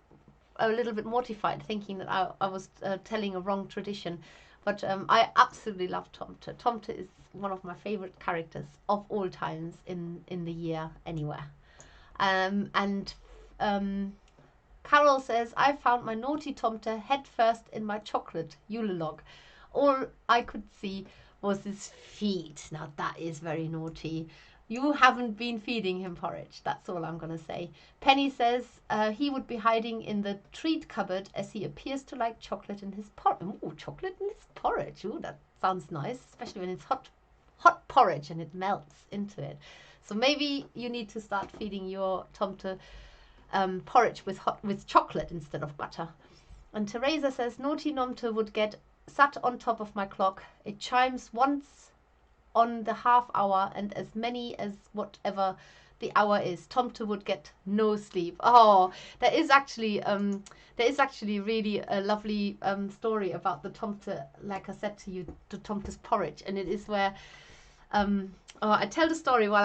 a little bit mortified, thinking that I was telling a wrong tradition. But I absolutely love Tomte. Tomte is one of my favorite characters of all times in the year anywhere. Carol says, I found my naughty Tomte head first in my chocolate Yule log. All I could see was his feet. Now that is very naughty. You haven't been feeding him porridge. That's all I'm going to say. Penny says he would be hiding in the treat cupboard, as he appears to like chocolate in his porridge. Ooh, chocolate in his porridge. Ooh, that sounds nice, especially when it's hot porridge and it melts into it. So maybe you need to start feeding your Tomte porridge with chocolate instead of butter. And Teresa says, naughty Tomte would get sat on top of my clock. It chimes once on the half hour and as many as whatever the hour is. Tomte would get no sleep. Oh, there is actually really a lovely story about the Tomte, like I said to you, the Tomte's porridge, and it is where I tell the story while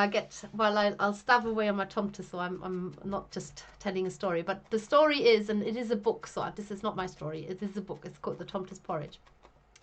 I'll stab away on my Tomte, so I'm not just telling a story, but the story is, and it is a book, so this is not my story, it is a book, it's called The Tomte's Porridge.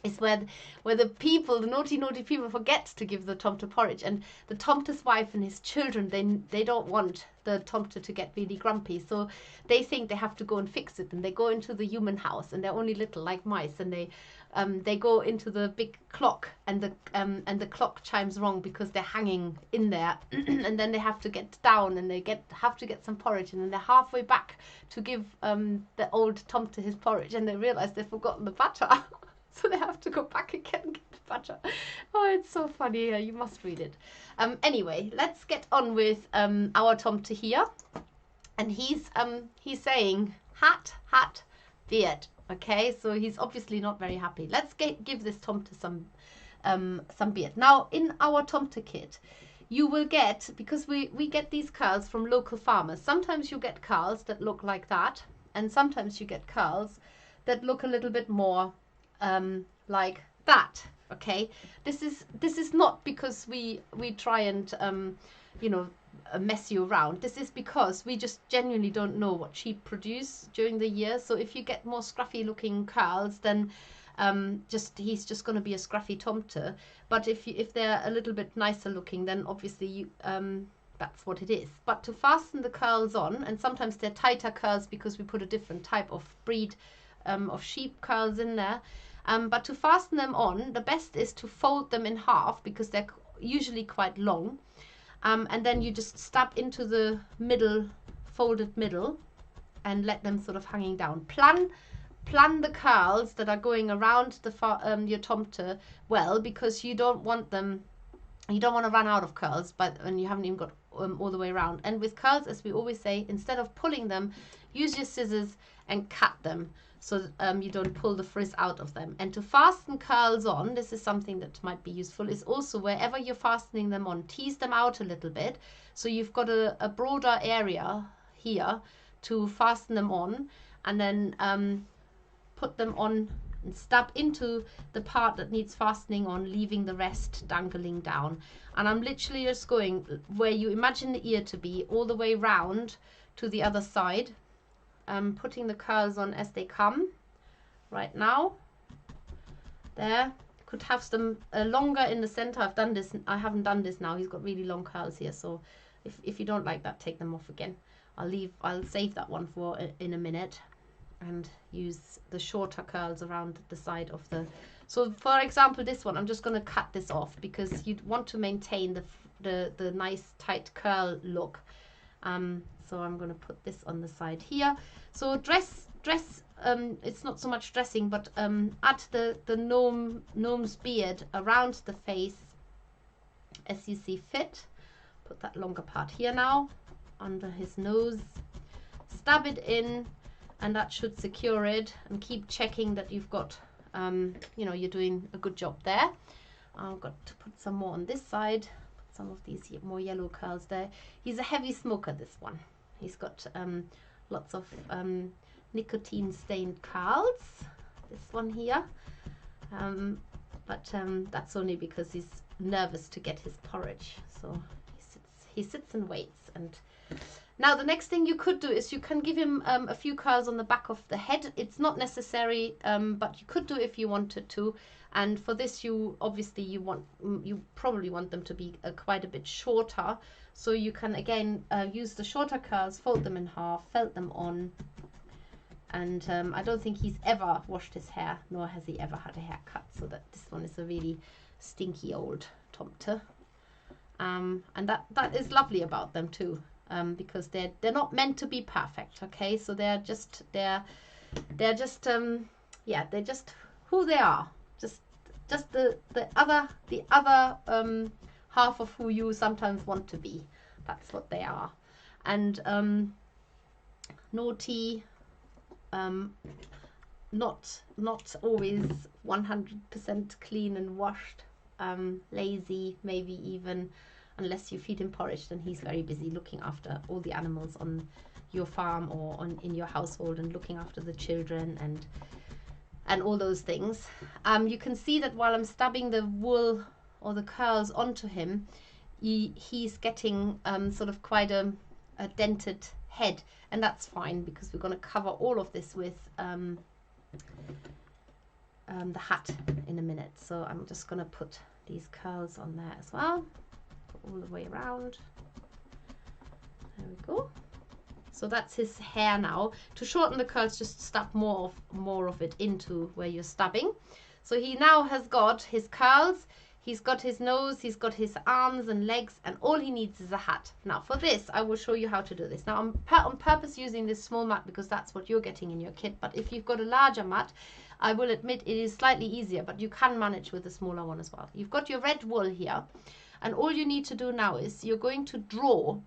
It's where the people, the naughty people, forget to give the Tomte porridge, and the Tomte's wife and his children, they don't want the Tomte to get really grumpy, so they think they have to go and fix it, and they go into the human house, and they're only little like mice, and they go into the big clock, and the clock chimes wrong because they're hanging in there, and then they have to get down, and they have to get some porridge, and then they're halfway back to give the old Tomte his porridge, and they realize they've forgotten the butter. So they have to go back again and get the butter. Oh, it's so funny. You must read it. Anyway, let's get on with our Tomte here. And he's saying hat, beard. Okay, so he's obviously not very happy. Let's give this Tomte some beard. Now, in our Tomte kit, you will get, because we get these curls from local farmers. Sometimes you get curls that look like that, and sometimes you get curls that look a little bit more like that. Okay, this is not because we try and mess you around. This is because we just genuinely don't know what sheep produce during the year. So if you get more scruffy looking curls, then he's just going to be a scruffy Tomte. But if they're a little bit nicer looking, then obviously that's what it is. But to fasten the curls on, and sometimes they're tighter curls because we put a different type of breed of sheep curls in there. But to fasten them on, the best is to fold them in half because they're usually quite long. And then you just stab into the middle, folded middle, and let them sort of hanging down. Plan the curls that are going around your Tomte well, because you don't want to run out of curls, and you haven't even got all the way around. And with curls, as we always say, instead of pulling them, use your scissors and cut them, so that you don't pull the frizz out of them. And to fasten curls on, this is something that might be useful, is also wherever you're fastening them on, tease them out a little bit, so you've got a broader area here to fasten them on, and then put them on and stab into the part that needs fastening on, leaving the rest dangling down. And I'm literally just going where you imagine the ear to be, all the way round to the other side. I'm putting the curls on as they come right now. There, could have them longer in the center. I've done this, I haven't done this now. He's got really long curls here, so if you don't like that, take them off again. I'll save that one for in a minute and use the shorter curls around the side of the. So for example, this one, I'm just going to cut this off because you want to maintain the nice tight curl look. So I'm going to put this on the side here. So dress, it's not so much dressing, but add the gnome's beard around the face as you see fit. Put that longer part here now, under his nose. Stab it in, and that should secure it. And keep checking that you've got, you're doing a good job there. I've got to put some more on this side. Put some of these more yellow curls there. He's a heavy smoker, this one. He's got lots of nicotine stained curls, this one here, but that's only because he's nervous to get his porridge, so he sits and waits. And now the next thing you could do is you can give him a few curls on the back of the head. It's not necessary, but you could do if you wanted to. And for this, you probably want them to be quite a bit shorter. So you can again use the shorter curls, fold them in half, felt them on. And I don't think he's ever washed his hair, nor has he ever had a haircut. So that this one is a really stinky old Tomte. And that is lovely about them too, because they're not meant to be perfect. Okay, so they're just who they are. Just the other half of who you sometimes want to be. That's what they are. And naughty not always 100% clean and washed, lazy, maybe even, unless you feed him porridge, then he's very busy looking after all the animals on your farm or in your household, and looking after the children and all those things. You can see that while I'm stubbing the wool or the curls onto him, he's getting sort of quite a dented head, and that's fine because we're going to cover all of this with the hat in a minute. So I'm just going to put these curls on there as well, go all the way around. There we go. So that's his hair now. To shorten the curls, just stab more of it into where you're stubbing. So he now has got his curls, he's got his nose, he's got his arms and legs, and all he needs is a hat. Now for this, I will show you how to do this. Now I'm on purpose using this small mat because that's what you're getting in your kit. But if you've got a larger mat, I will admit it is slightly easier, but you can manage with a smaller one as well. You've got your red wool here, and all you need to do now is you're going to draw.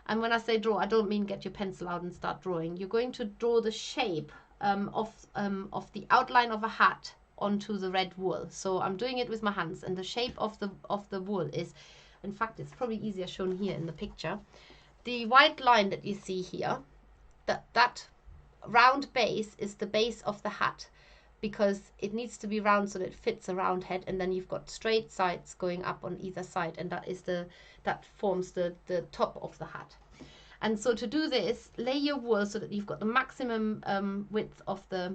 And when I say draw, I don't mean get your pencil out and start drawing. You're going to draw the shape of the outline of a hat onto the red wool. So I'm doing it with my hands, and the shape of the wool is, in fact, it's probably easier shown here in the picture. The white line that you see here, that round base is the base of the hat, because it needs to be round so that it fits a round head, and then you've got straight sides going up on either side, and that forms the top of the hat. And so to do this, lay your wool so that you've got the maximum width of the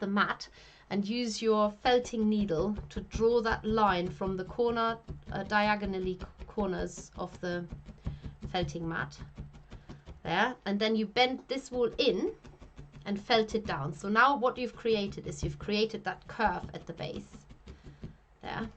mat, and use your felting needle to draw that line from the corner, diagonally corners of the felting mat there, and then you bend this wool in and felt it down. So now what you've created is you've created that curve at the base there.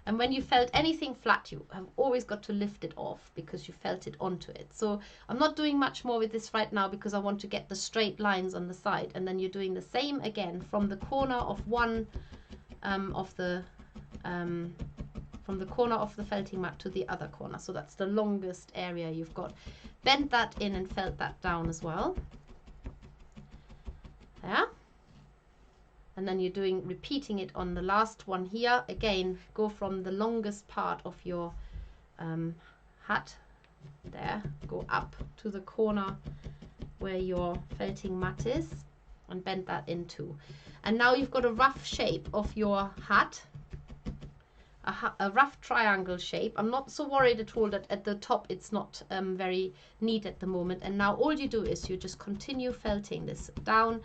And when you felt anything flat, you have always got to lift it off because you felt it onto it. So I'm not doing much more with this right now because I want to get the straight lines on the side. And then you're doing the same again from the corner of one from the corner of the felting mat to the other corner. So that's the longest area you've got. Bend that in and felt that down as well. There. And then you're repeating it on the last one here. Again, go from the longest part of your hat there, go up to the corner where your felting mat is, and bend that in too. And now you've got a rough shape of your hat, a rough triangle shape. I'm not so worried at all that at the top it's not very neat at the moment. And now all you do is you just continue felting this down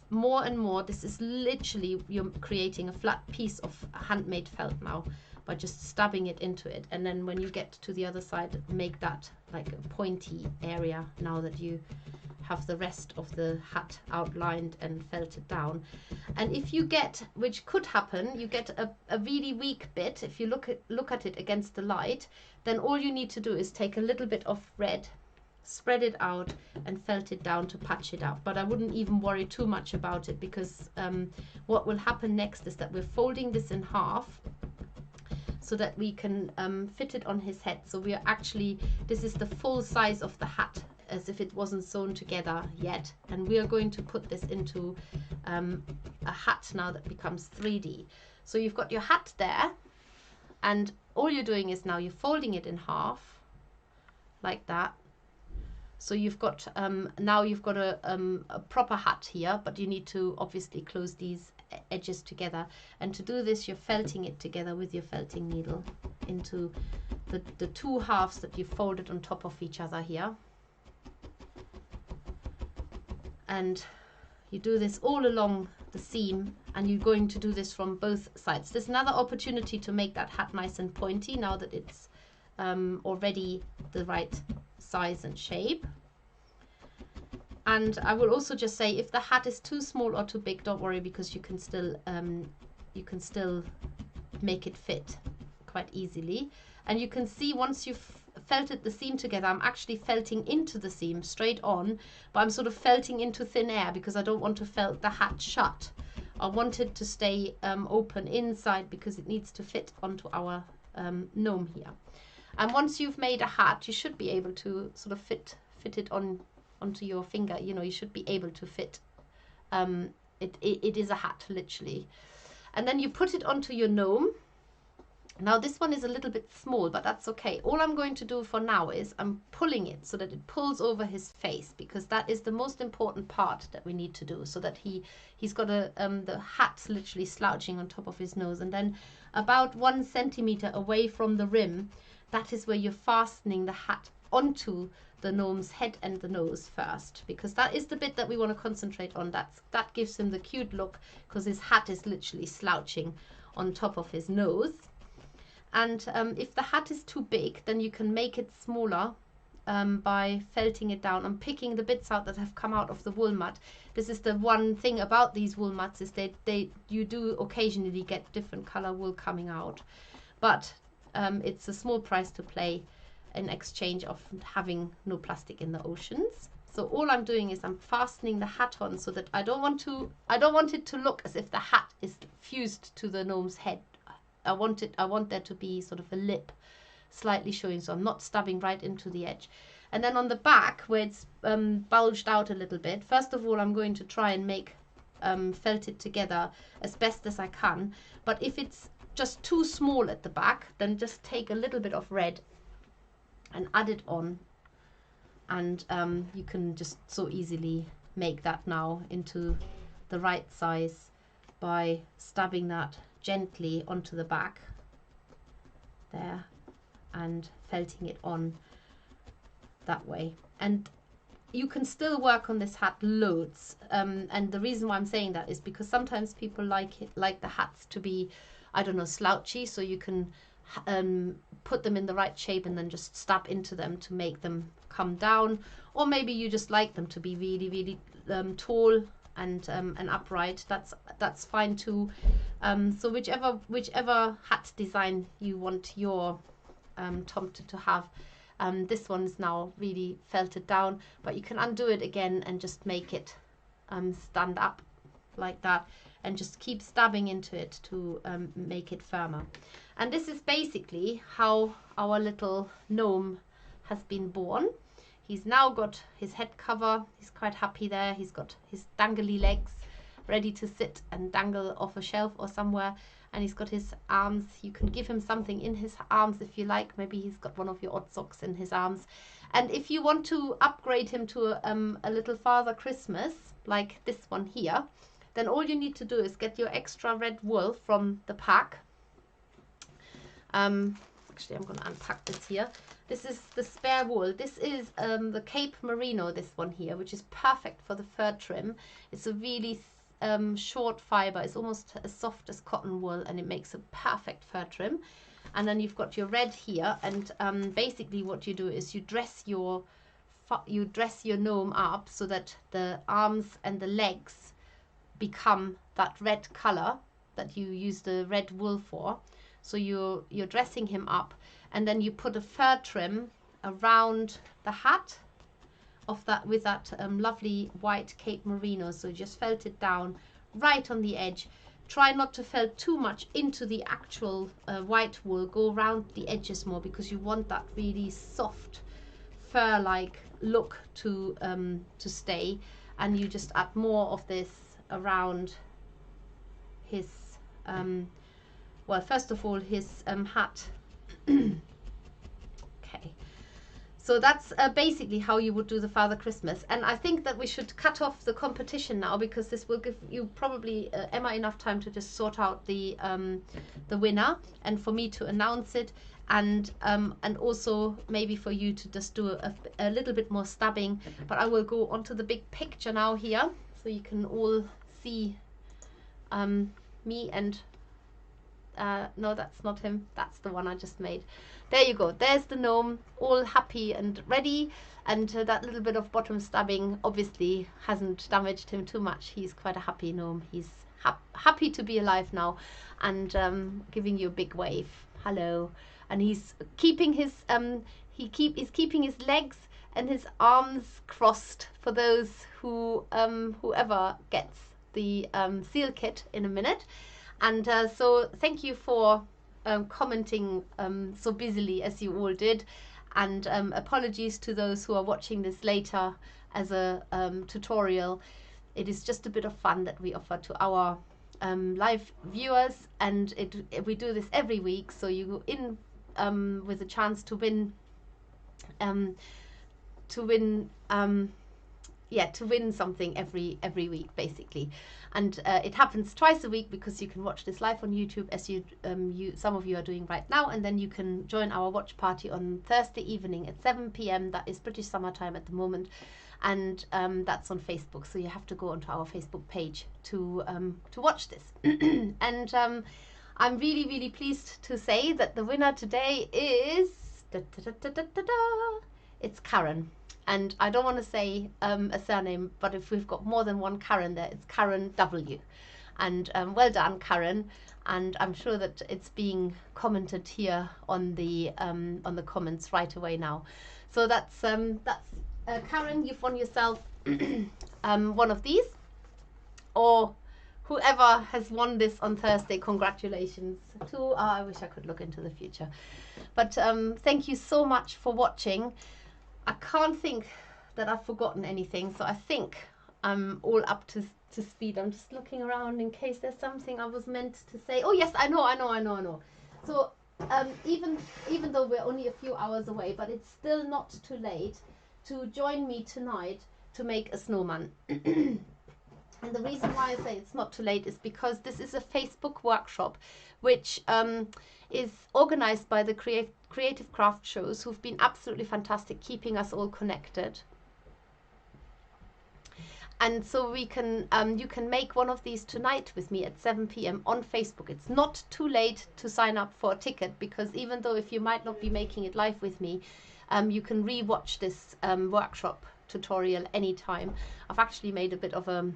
more and more. This is literally, you're creating a flat piece of handmade felt now by just stabbing it into it. And then when you get to the other side, make that like a pointy area now that you have the rest of the hat outlined and felted down. And if you get, which could happen, you get a really weak bit, if you look at it against the light, then all you need to do is take a little bit of red, spread it out and felt it down to patch it up. But I wouldn't even worry too much about it, because what will happen next is that we're folding this in half so that we can fit it on his head. So we are actually, this is the full size of the hat, as if it wasn't sewn together yet. And we are going to put this into a hat now that becomes 3D. So you've got your hat there, and all you're doing is now you're folding it in half like that. So you've got now you've got a proper hat here, but you need to obviously close these edges together. And to do this, you're felting it together with your felting needle into the two halves that you folded on top of each other here. And you do this all along the seam, and you're going to do this from both sides. There's another opportunity to make that hat nice and pointy now that it's already the right size and shape. And I will also just say, if the hat is too small or too big, don't worry, because you can still make it fit quite easily. And you can see once you've felted the seam together, I'm actually felting into the seam straight on, but I'm sort of felting into thin air because I don't want to felt the hat shut. I want it to stay open inside because it needs to fit onto our gnome here. And once you've made a hat, you should be able to sort of fit it on onto your finger. You know, you should be able to fit. It is a hat, literally. And then you put it onto your gnome. Now this one is a little bit small, but that's okay. All I'm going to do for now is I'm pulling it so that it pulls over his face, because that is the most important part that we need to do, so that he's got the hat literally slouching on top of his nose. And then about 1 centimeter away from the rim, that is where you're fastening the hat onto the gnome's head and the nose first, because that is the bit that we want to concentrate on. That gives him the cute look, because his hat is literally slouching on top of his nose. And if the hat is too big, then you can make it smaller by felting it down and picking the bits out that have come out of the wool mat. This is the one thing about these wool mats, is you do occasionally get different color wool coming out, but it's a small price to pay in exchange of having no plastic in the oceans. So all I'm doing is I'm fastening the hat on, so that I don't want it to look as if the hat is fused to the gnome's head. I want there to be sort of a lip slightly showing, so I'm not stabbing right into the edge. And then on the back, where it's bulged out a little bit, first of all I'm going to try and make felt it together as best as I can. But if it's just too small at the back, then just take a little bit of red and add it on, and you can just so easily make that now into the right size by stabbing that gently onto the back there and felting it on that way. And you can still work on this hat loads, and the reason why I'm saying that is because sometimes people like the hats to be, I don't know, slouchy, so you can put them in the right shape and then just stab into them to make them come down. Or maybe you just like them to be really, really tall and upright. That's fine too. So whichever hat design you want your Tomte to have. This one is now really felted down, but you can undo it again and just make it stand up like that, and just keep stabbing into it to make it firmer. And this is basically how our little gnome has been born. He's now got his head cover. He's quite happy there. He's got his dangly legs ready to sit and dangle off a shelf or somewhere. And he's got his arms. You can give him something in his arms if you like. Maybe he's got one of your odd socks in his arms. And if you want to upgrade him to a little Father Christmas, like this one here, then all you need to do is get your extra red wool from the pack. Actually, I'm going to unpack this here. This is the spare wool. This is the Cape Merino, this one here, which is perfect for the fur trim. It's a really short fiber. It's almost as soft as cotton wool, and it makes a perfect fur trim. And then you've got your red here, and basically what you do is you dress your gnome up so that the arms and the legs become that red color that you use the red wool for. So you're dressing him up, and then you put a fur trim around the hat of that with that lovely white Cape Merino. So just felt it down right on the edge. Try not to felt too much into the actual white wool. Go around the edges more, because you want that really soft fur-like look to stay. And you just add more of this around his well, first of all, his hat. Okay, so that's basically how you would do the Father Christmas. And I think that we should cut off the competition now, because this will give you probably, Emma, enough time to just sort out the winner, and for me to announce it, and also maybe for you to just do a little bit more stabbing. But I will go onto the big picture now here, so you can all see me and no, that's not him. That's the one I just made. There you go. There's the gnome, all happy and ready. And that little bit of bottom stabbing obviously hasn't damaged him too much. He's quite a happy gnome. He's happy to be alive now, and giving you a big wave. Hello. And he's keeping his he's keeping his legs and his arms crossed for those who whoever gets the seal kit in a minute. And so thank you for commenting so busily as you all did. And apologies to those who are watching this later as a tutorial. It is just a bit of fun that we offer to our live viewers, and we do this every week, so you go in with a chance to win something every week, basically. And it happens twice a week, because you can watch this live on YouTube, as some of you are doing right now, and then you can join our watch party on Thursday evening at 7 p.m. That is British Summer Time at the moment, and that's on Facebook. So you have to go onto our Facebook page to watch this. And I'm really, really pleased to say that the winner today is it's Karen. And I don't want to say a surname, but if we've got more than one Karen there, it's Karen W. And well done, Karen. And I'm sure that it's being commented here on the comments right away now. So that's Karen, you've won yourself one of these, or whoever has won this on Thursday. Congratulations to. I wish I could look into the future, but thank you so much for watching. I can't think that I've forgotten anything, so I think I'm all up to speed. I'm just looking around in case there's something I was meant to say. Oh yes, I know. So even though we're only a few hours away, but it's still not too late to join me tonight to make a snowman. And the reason why I say it's not too late is because this is a Facebook workshop which is organized by the Creative Craft Shows, who've been absolutely fantastic, keeping us all connected. And so we can you can make one of these tonight with me at 7 p.m. on Facebook. It's not too late to sign up for a ticket, because even though if you might not be making it live with me, you can re-watch this workshop tutorial anytime. I've actually made a bit of a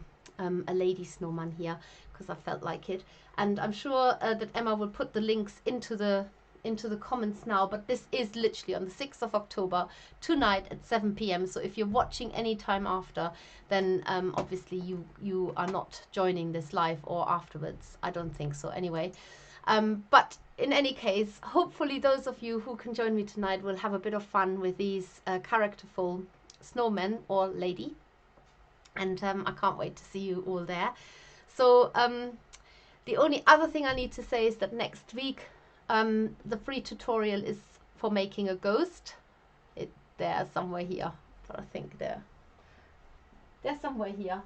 lady snowman here because I felt like it, and I'm sure that Emma will put the links into the comments now. But this is literally on the 6th of October tonight at 7 p.m. so if you're watching any time after, then obviously you are not joining this live or afterwards. I don't think so anyway. But in any case, hopefully those of you who can join me tonight will have a bit of fun with these characterful snowmen or lady. And I can't wait to see you all there. So the only other thing I need to say is that next week the free tutorial is for making a ghost. They're somewhere here. I think they're somewhere here.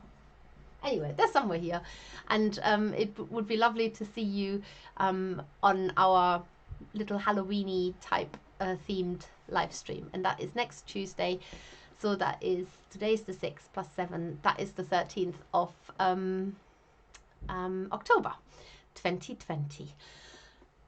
Anyway, they're somewhere here. And it would be lovely to see you on our little Halloweeny type themed live stream. And that is next Tuesday. So that is, today's the 6th plus 7, that is the 13th of October 2020.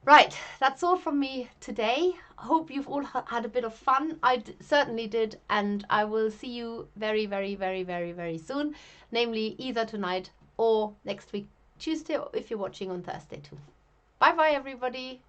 Right, that's all from me today. Hope you've all had a bit of fun. I certainly did, and I will see you very, very, very, very, very soon, namely either tonight or next week Tuesday, or if you're watching on Thursday too. Bye bye everybody.